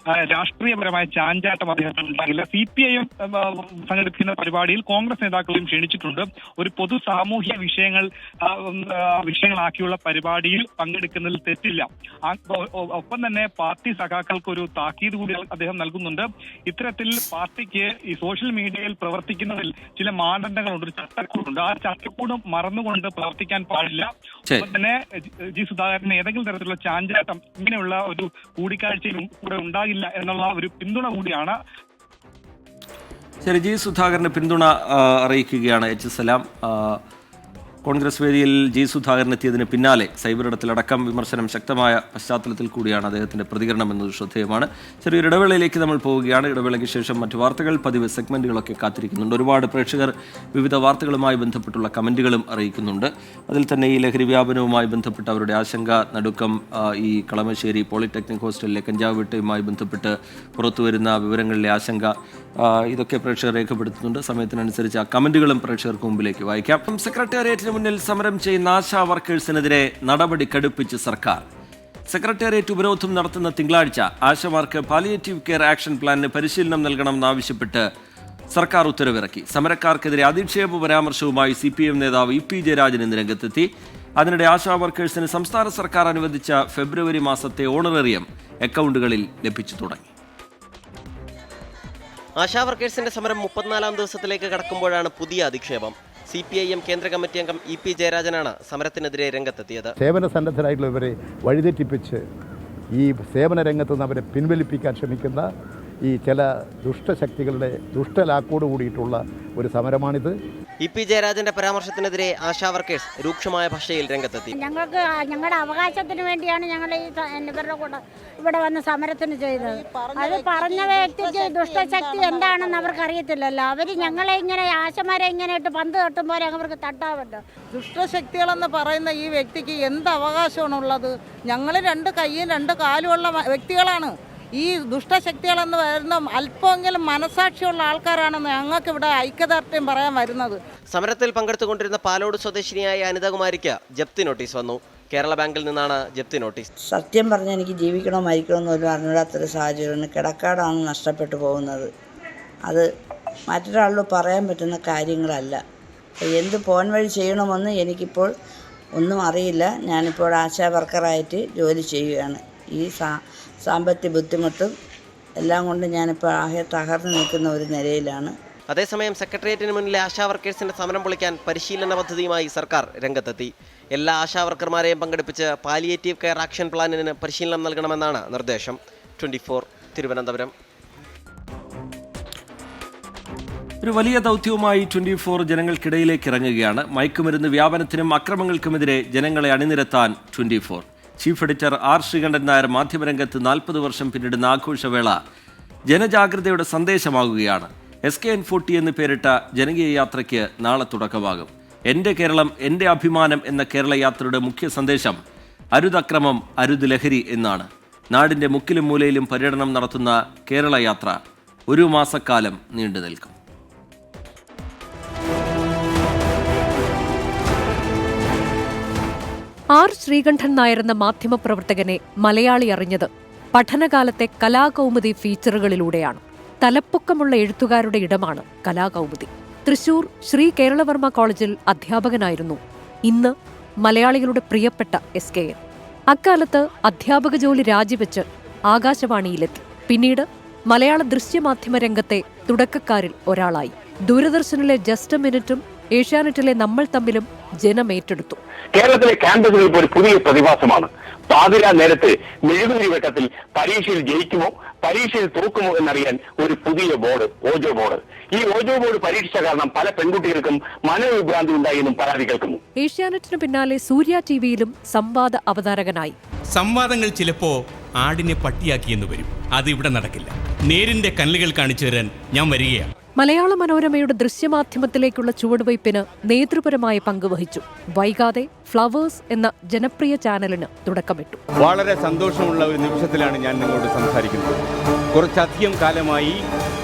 രാഷ്ട്രീയപരമായ ചാഞ്ചാട്ടം അദ്ദേഹത്തിന് ഉണ്ടാകില്ല. CPIM സംഘടിപ്പിക്കുന്ന പരിപാടിയിൽ കോൺഗ്രസ് നേതാക്കളെയും ക്ഷണിച്ചിട്ടുണ്ട്. ഒരു പൊതു സാമൂഹ്യ വിഷയങ്ങളാക്കിയുള്ള പരിപാടിയിൽ പങ്കെടുക്കുന്നതിൽ തെറ്റില്ല. ഒപ്പം തന്നെ പാർട്ടി സഖാക്കൾക്ക് ഒരു താക്കീത് കൂടി അദ്ദേഹം നൽകുന്നുണ്ട്. ഇത്തരത്തിൽ പാർട്ടിക്ക് ഈ സോഷ്യൽ മീഡിയയിൽ പ്രവർത്തിക്കുന്നതിൽ ചില മാനദണ്ഡങ്ങളുണ്ട്, ഒരു ചട്ടക്കൂടുണ്ട്. ആ ചട്ടക്കൂട് മറന്നുകൊണ്ട് പ്രവർത്തിക്കാൻ പാടില്ല. ഒപ്പം തന്നെ G. സുധാകരന് ഏതെങ്കിലും തരത്തിലുള്ള ചാഞ്ചാട്ടം ഇങ്ങനെയുള്ള ഒരു കൂടിക്കാഴ്ചയിലും കൂടെ ഉണ്ടാകില്ല എന്നുള്ള ഒരു പിന്തുണ കൂടിയാണ്. ശരി, G. സുധാകരന് പിന്തുണ അറിയിക്കുകയാണ് H. സലാം. കോൺഗ്രസ് വേദിയിൽ G. സുധാകരൻ എത്തിയതിന് പിന്നാലെ സൈബർ ഇടത്തിലടക്കം വിമർശനം ശക്തമായ പശ്ചാത്തലത്തിൽ കൂടിയാണ് അദ്ദേഹത്തിന്റെ പ്രതികരണം എന്നത് ശ്രദ്ധേയമാണ്. ചെറിയൊരു ഇടവേളയിലേക്ക് നമ്മൾ പോവുകയാണ്. ഇടവേളയ്ക്ക് ശേഷം മറ്റു വാർത്തകൾ, പതിവ് സെഗ്മെന്റുകളൊക്കെ കാത്തിരിക്കുന്നുണ്ട്. ഒരുപാട് പ്രേക്ഷകർ വിവിധ വാർത്തകളുമായി ബന്ധപ്പെട്ടുള്ള കമന്റുകളും അറിയിക്കുന്നുണ്ട്. അതിൽ തന്നെ ഈ ലഹരി വ്യാപനവുമായി ബന്ധപ്പെട്ട് അവരുടെ ആശങ്ക, നടുക്കം, ഈ കളമശ്ശേരി പോളിടെക്നിക് ഹോസ്റ്റലിലെ കഞ്ചാവ് വെട്ടയുമായി ബന്ധപ്പെട്ട് പുറത്തുവരുന്ന വിവരങ്ങളിലെ ആശങ്ക, ഇതൊക്കെ പ്രേക്ഷകർ രേഖപ്പെടുത്തുന്നുണ്ട്. സമയത്തിനനുസരിച്ച് ആ കമന്റുകളും പ്രേക്ഷകർക്ക് മുമ്പിലേക്ക് വായിക്കാം. സെക്രട്ടേറിയറ്റിന് മുന്നിൽ സമരം ചെയ്യുന്ന ആശാ വർക്കേഴ്സിനെതിരെ നടപടി കടുപ്പിച്ച് സർക്കാർ. സെക്രട്ടേറിയറ്റ് ഉപരോധം നടത്തുന്ന തിങ്കളാഴ്ച ആശമാർക്ക് പാലിയേറ്റീവ് കെയർ ആക്ഷൻ പ്ലാനിന് പരിശീലനം നൽകണമെന്നാവശ്യപ്പെട്ട് സർക്കാർ ഉത്തരവിറക്കി. സമരക്കാർക്കെതിരെ അധിക്ഷേപ പരാമർശവുമായി CPM നേതാവ് EP ജയരാജൻ ഇന്ന് രംഗത്തെത്തി. അതിനിടെ ആശാ വർക്കേഴ്സിന് സംസ്ഥാന സർക്കാർ അനുവദിച്ച ഫെബ്രുവരി മാസത്തെ ഓണറേറിയം അക്കൗണ്ടുകളിൽ ലഭിച്ചു തുടങ്ങി. ആശാ വർക്കേഴ്സിന്റെ സമരം 34-ാം ദിവസത്തിലേക്ക് കടക്കുമ്പോഴാണ് പുതിയ അധിക്ഷേപം. CPIM കേന്ദ്ര കമ്മിറ്റി അംഗം EP ജയരാജനാണ് സമരത്തിനെതിരെ രംഗത്തെത്തിയത്. സേവന സന്നദ്ധരായിട്ടുള്ളവരെ വഴിതെറ്റിപ്പിച്ച് ഈ സേവന രംഗത്ത് നിന്ന് അവരെ പിൻവലിപ്പിക്കാൻ ശ്രമിക്കുന്ന ഈ ചില ദുഷ്ടശക്തികളുടെ ദുഷ്ടലാക്കോട് കൂടിയിട്ടുള്ള ഒരു സമരമാണിത്. EP ജയരാജന്റെ പരാമർശത്തിനെതിരെ ആശാ വർക്കേഴ്സ് രൂക്ഷമായ ഭാഷയിൽ രംഗത്തെത്തി. ഞങ്ങൾക്ക് ഞങ്ങളുടെ അവകാശത്തിന് വേണ്ടിയാണ് ഞങ്ങൾ ഇവരുടെ കൂടെ ഇവിടെ വന്ന് സമരത്തിന് ചെയ്തത്. അത് പറഞ്ഞ വ്യക്തിക്ക് ദുഷ്ടശക്തി എന്താണെന്ന് അവർക്ക് അറിയത്തില്ലല്ലോ. അവർ ഞങ്ങളെ ഇങ്ങനെ ആശമാരെ ഇങ്ങനെ ഇട്ട് പന്ത് തട്ടുമ്പോൾ അവർക്ക് തട്ടാവുണ്ട്. ദുഷ്ടശക്തികളെന്ന് പറയുന്ന ഈ വ്യക്തിക്ക് എന്ത് അവകാശമാണുള്ളത്? ഞങ്ങൾ 2 കൈയും 2 കാലുമുള്ള വ്യക്തികളാണ്. ഈ ദുഷ്ടശക്തികളെന്ന് വരുന്ന അല്പമെങ്കിലും മനസാക്ഷിയുള്ള ആൾക്കാരാണെന്ന് ഞങ്ങൾക്ക് ഇവിടെ ഐക്യദാർഢ്യം പറയാൻ വരുന്നത്. സമരത്തിൽ പങ്കെടുത്തുകൊണ്ടിരുന്ന പാലോട് സ്വദേശിനിയായ അനിതകുമാരിക്ക് ജപ്തി നോട്ടീസ് വന്നു. കേരള ബാങ്കിൽ നിന്നാണ് ജപ്തി നോട്ടീസ്. സത്യം പറഞ്ഞാൽ എനിക്ക് ജീവിക്കണോ മരിക്കണോ എന്ന് പോലും അറിഞ്ഞൂടാത്തൊരു സാഹചര്യമാണ്. കിടക്കാടാണ് നഷ്ടപ്പെട്ടു പോകുന്നത്. അത് മറ്റൊരാളോട് പറയാൻ പറ്റുന്ന കാര്യങ്ങളല്ല. എന്ത് പോൻ വഴി ചെയ്യണമെന്ന് എനിക്കിപ്പോൾ ഒന്നും അറിയില്ല. ഞാനിപ്പോൾ ആശാ വർക്കറായിട്ട് ജോലി ചെയ്യുകയാണ്. ഈ സാമ്പത്തിക ബുദ്ധിമുട്ടും എല്ലാം കൊണ്ട് ഞാനിപ്പോൾ ആകെ തകർന്നു നിൽക്കുന്ന ഒരു നിലയിലാണ്. അതേസമയം സെക്രട്ടേറിയറ്റിന് മുന്നിലെ ആശാ വർക്കേഴ്സിന്റെ സമരം പൊളിക്കാൻ പരിശീലന പദ്ധതിയുമായി സർക്കാർ രംഗത്തെത്തി. എല്ലാ ആശാ വർക്കർമാരെയും പങ്കെടുപ്പിച്ച് പാലിയേറ്റീവ് കെയർ ആക്ഷൻ പ്ലാനിന് പരിശീലനം നൽകണമെന്നാണ് നിർദ്ദേശം. 24 തിരുവനന്തപുരം. ഒരു വലിയ ദൗത്യവുമായി 24 ജനങ്ങൾക്കിടയിലേക്ക് ഇറങ്ങുകയാണ്. മയക്കുമരുന്ന് വ്യാപനത്തിനും അക്രമങ്ങൾക്കുമെതിരെ ജനങ്ങളെ അണിനിരത്താൻ 24. Chief editor R. Sreekandan Nair മാധ്യമരംഗത്ത് 40 വർഷം പിന്നിടുന്ന ആഘോഷവേള ജനജാഗ്രതയുടെ സന്ദേശമാകുകയാണ്. SKN40 എന്ന് പേരിട്ട ജനകീയ യാത്രയ്ക്ക് നാളെ തുടക്കമാകും. എൻ്റെ കേരളം എൻ്റെ അഭിമാനം എന്ന കേരള യാത്രയുടെ മുഖ്യ സന്ദേശം അരുതക്രമം അരുത് ലഹരി എന്നാണ്. നാടിൻ്റെ മുക്കിലും മൂലയിലും പര്യടനം നടത്തുന്ന കേരള യാത്ര 1 മാസക്കാലം നീണ്ടു നിൽക്കും. R. ശ്രീകണ്ഠൻ നായർ എന്ന മാധ്യമപ്രവർത്തകനെ മലയാളി അറിഞ്ഞത് പഠനകാലത്തെ കലാകൗമുദി ഫീച്ചറുകളിലൂടെയാണ്. തലപ്പൊക്കമുള്ള എഴുത്തുകാരുടെ ഇടമാണ് കലാകൗമുദി. തൃശൂർ ശ്രീ കേരളവർമ്മ കോളേജിൽ അധ്യാപകനായിരുന്നു ഇന്ന് മലയാളികളുടെ പ്രിയപ്പെട്ട SKN. അക്കാലത്ത് അധ്യാപക ജോലി രാജിവെച്ച് ആകാശവാണിയിലെത്തി. പിന്നീട് മലയാള ദൃശ്യമാധ്യമ രംഗത്തെ തുടക്കക്കാരിൽ ഒരാളായി. ദൂരദർശനിലെ ജസ്റ്റ് എ മിനിറ്റും ഏഷ്യാനെറ്റിലെ നമ്മൾ തമ്മിലും ജനമേറ്റെടുത്തു. കേരളത്തിലെ ക്യാമ്പസുകൾ ഇപ്പോൾ ഒരു പുതിയ പ്രതിഭാസമാണ്. പാതിരാ നേരത്ത് മെഴുകുതിരി വെട്ടത്തിൽ പരീക്ഷയിൽ ജയിക്കുമോ പരീക്ഷയിൽ തോക്കുമോ എന്നറിയാൻ ഒരു പുതിയ ബോർഡ്, ഓജോ ബോർഡ്. ഈ ഓജോ ബോർഡ് പരീക്ഷ കാരണം പല പെൺകുട്ടികൾക്കും മനോവിഭ്രാന്തി ഉണ്ടായെന്നും പരാതി കേൾക്കുന്നു. ഏഷ്യാനെറ്റിന് പിന്നാലെ സൂര്യ TVയിലും സംവാദ അവതാരകനായി. സംവാദങ്ങൾ ചിലപ്പോ ആടിനെ പട്ടിയാക്കിയെന്ന് വരും. അത് ഇവിടെ നടക്കില്ല. നേരിന്റെ കല്ലുകൾ കാണിച്ചു തരാൻ ഞാൻ വരികയാണ്. മലയാള മനോരമയുടെ ദൃശ്യമാധ്യമത്തിലേക്കുള്ള ചുവടുവയ്പ്പിന് നേതൃപരമായ പങ്കുവഹിച്ചു. വൈകാതെ ഫ്ലവേഴ്സ് എന്ന ജനപ്രിയ ചാനലിന് തുടക്കമിട്ടു. വളരെ സന്തോഷമുള്ള ഒരു നിമിഷത്തിലാണ് ഞാൻ നിങ്ങളോട് സംസാരിക്കുന്നത്. കുറച്ചധികം കാലമായി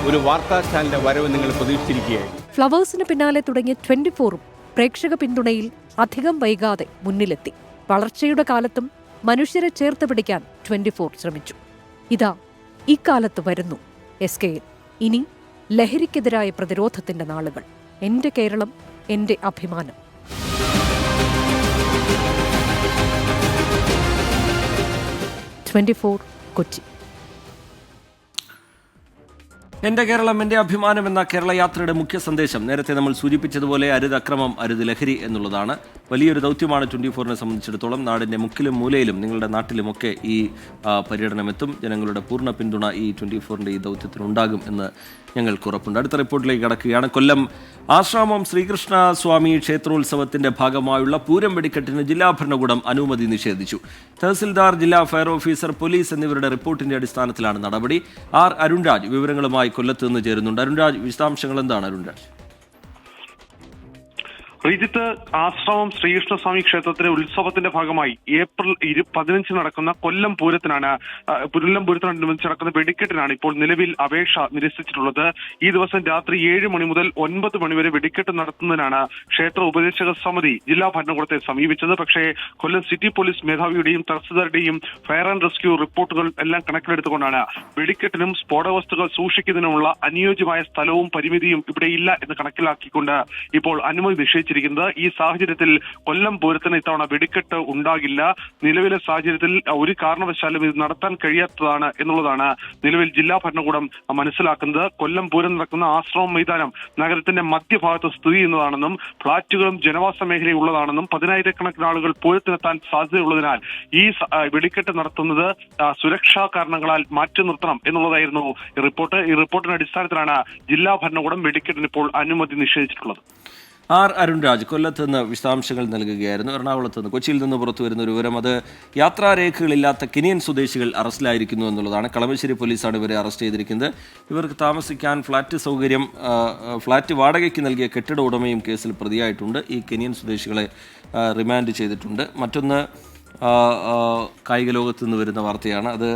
ഒരു വാർത്താ ചാനലിന്റെ വരവ് നിങ്ങൾ പ്രതീക്ഷിച്ചിരിക്കുകയായിരുന്നു. ഫ്ലവേഴ്സിന് പിന്നാലെ തുടങ്ങിയ 24ഉം പ്രേക്ഷക പിന്തുണയിൽ അധികം വൈകാതെ മുന്നിലെത്തി. വളർച്ചയുടെ കാലത്തും മനുഷ്യരെ ചേർത്ത് പിടിക്കാൻ 24 ശ്രമിച്ചു. ഇതാ ഇക്കാലത്ത് വരുന്നു SKN. ഇനി ലഹരിക്കെതിരായ പ്രതിരോധത്തിന്റെ നാളുകൾ. എൻ്റെ കേരളം എൻ്റെ അഭിമാനം. കൊച്ചി. എൻ്റെ കേരളം എൻ്റെ അഭിമാനം എന്ന കേരള യാത്രയുടെ മുഖ്യ സന്ദേശം നേരത്തെ നമ്മൾ സൂചിപ്പിച്ചതുപോലെ അരുത് അക്രമം അരുത് ലഹരി എന്നുള്ളതാണ്. വലിയൊരു ദൗത്യമാണ് 24നെ സംബന്ധിച്ചിടത്തോളം. നാടിൻ്റെ മുക്കിലും മൂലയിലും നിങ്ങളുടെ നാട്ടിലുമൊക്കെ ഈ പര്യടനമെത്തും. ജനങ്ങളുടെ പൂർണ്ണ പിന്തുണ ഈ 24ൻ്റെ ഈ ദൗത്യത്തിനുണ്ടാകും എന്ന് ഞങ്ങൾക്ക് ഉറപ്പുണ്ട്. അടുത്ത റിപ്പോർട്ടിലേക്ക് കടക്കുകയാണ്. കൊല്ലം ആശ്രാമം ശ്രീകൃഷ്ണ സ്വാമി ക്ഷേത്രോത്സവത്തിന്റെ ഭാഗമായുള്ള പൂരം വെടിക്കെട്ടിന് ജില്ലാ ഭരണകൂടം അനുമതി നിഷേധിച്ചു. തഹസിൽദാർ, ജില്ലാ ഫയർ ഓഫീസർ, പോലീസ് എന്നിവരുടെ റിപ്പോർട്ടിന്റെ അടിസ്ഥാനത്തിലാണ് നടപടി. R. അരുൺരാജ് വിവരങ്ങളുമായി കൊല്ലത്ത് നിന്ന് ചേരുന്നുണ്ട്. അരുൺരാജ്, വിശദാംശങ്ങൾ എന്താണ് അരുൺരാജ്? ശ്രീജിത്ത്, ആശ്രമം ശ്രീകൃഷ്ണസ്വാമി ക്ഷേത്രത്തിലെ ഉത്സവത്തിന്റെ ഭാഗമായി ഏപ്രിൽ 15 നടക്കുന്ന കൊല്ലം പൂരത്തിനോടനുബന്ധിച്ച് നടക്കുന്ന വെടിക്കെട്ടിനാണ് ഇപ്പോൾ നിലവിൽ അപേക്ഷ നിരസിച്ചിട്ടുള്ളത്. ഈ ദിവസം രാത്രി 7 മണി മുതൽ 9 മണി വരെ വെടിക്കെട്ട് നടത്തുന്നതിനാണ് ക്ഷേത്ര ഉപദേശക സമിതി ജില്ലാ ഭരണകൂടത്തെ സമീപിച്ചത്. പക്ഷേ കൊല്ലം സിറ്റി പോലീസ് മേധാവിയുടെയും തഹസിൽദാരുടെയും ഫയർ ആൻഡ് റെസ്ക്യൂ റിപ്പോർട്ടുകൾ എല്ലാം കണക്കിലെടുത്തുകൊണ്ടാണ് വെടിക്കെട്ടിനും സ്ഫോടക വസ്തുക്കൾ സൂക്ഷിക്കുന്നതിനുമുള്ള അനുയോജ്യമായ സ്ഥലവും പരിമിതിയും ഇവിടെ ഇല്ല എന്ന് കണക്കിലാക്കിക്കൊണ്ട് ഇപ്പോൾ അനുമതി നിഷേധിച്ചു. അറിയിച്ചിരിക്കുന്നത്. ഈ സാഹചര്യത്തിൽ കൊല്ലം പൂരത്തിന് ഇത്തവണ വെടിക്കെട്ട് ഉണ്ടാകില്ല. നിലവിലെ സാഹചര്യത്തിൽ ഒരു കാരണവശാലും ഇത് നടത്താൻ കഴിയാത്തതാണ് എന്നുള്ളതാണ് നിലവിൽ ജില്ലാ ഭരണകൂടം മനസ്സിലാക്കുന്നത്. കൊല്ലം പൂരം നടക്കുന്ന ആശ്രമം മൈതാനം നഗരത്തിന്റെ മധ്യഭാഗത്ത് സ്ഥിതി ചെയ്യുന്നതാണെന്നും ഫ്ളാറ്റുകളും ജനവാസ മേഖലയും ഉള്ളതാണെന്നും 10,000-കണക്കിന് ആളുകൾ പൂരത്തിനെത്താൻ സാധ്യതയുള്ളതിനാൽ ഈ വെടിക്കെട്ട് നടത്തുന്നത് സുരക്ഷാ കാരണങ്ങളാൽ മാറ്റി നിർത്തണം എന്നുള്ളതായിരുന്നു ഈ റിപ്പോർട്ട്. ഈ റിപ്പോർട്ടിന്റെ അടിസ്ഥാനത്തിലാണ് ജില്ലാ ഭരണകൂടം വെടിക്കെട്ടിന് ഇപ്പോൾ അനുമതി നിഷേധിച്ചിട്ടുള്ളത്. ആർ അരുൺരാജ് കൊല്ലത്ത് നിന്ന് വിശദാംശങ്ങൾ നൽകുകയായിരുന്നു. എറണാകുളത്ത് നിന്ന് കൊച്ചിയിൽ നിന്ന് പുറത്തു വരുന്ന ഒരു വിവരം, അത് യാത്രാരേഖകളില്ലാത്ത കെനിയൻ സ്വദേശികൾ അറസ്റ്റിലായിരിക്കുന്നു എന്നുള്ളതാണ്. കളമശ്ശേരി പോലീസാണ് ഇവരെ അറസ്റ്റ് ചെയ്തിരിക്കുന്നത്. ഇവർക്ക് താമസിക്കാൻ ഫ്ളാറ്റ് സൗകര്യം, ഫ്ളാറ്റ് വാടകയ്ക്ക് നൽകിയ കെട്ടിട ഉടമയും കേസിൽ പ്രതിയായിട്ടുണ്ട്. ഈ കെനിയൻ സ്വദേശികളെ റിമാൻഡ് ചെയ്തിട്ടുണ്ട്. മറ്റൊന്ന് കായിക ലോകത്ത് നിന്ന് വരുന്ന വാർത്തയാണ്. അത്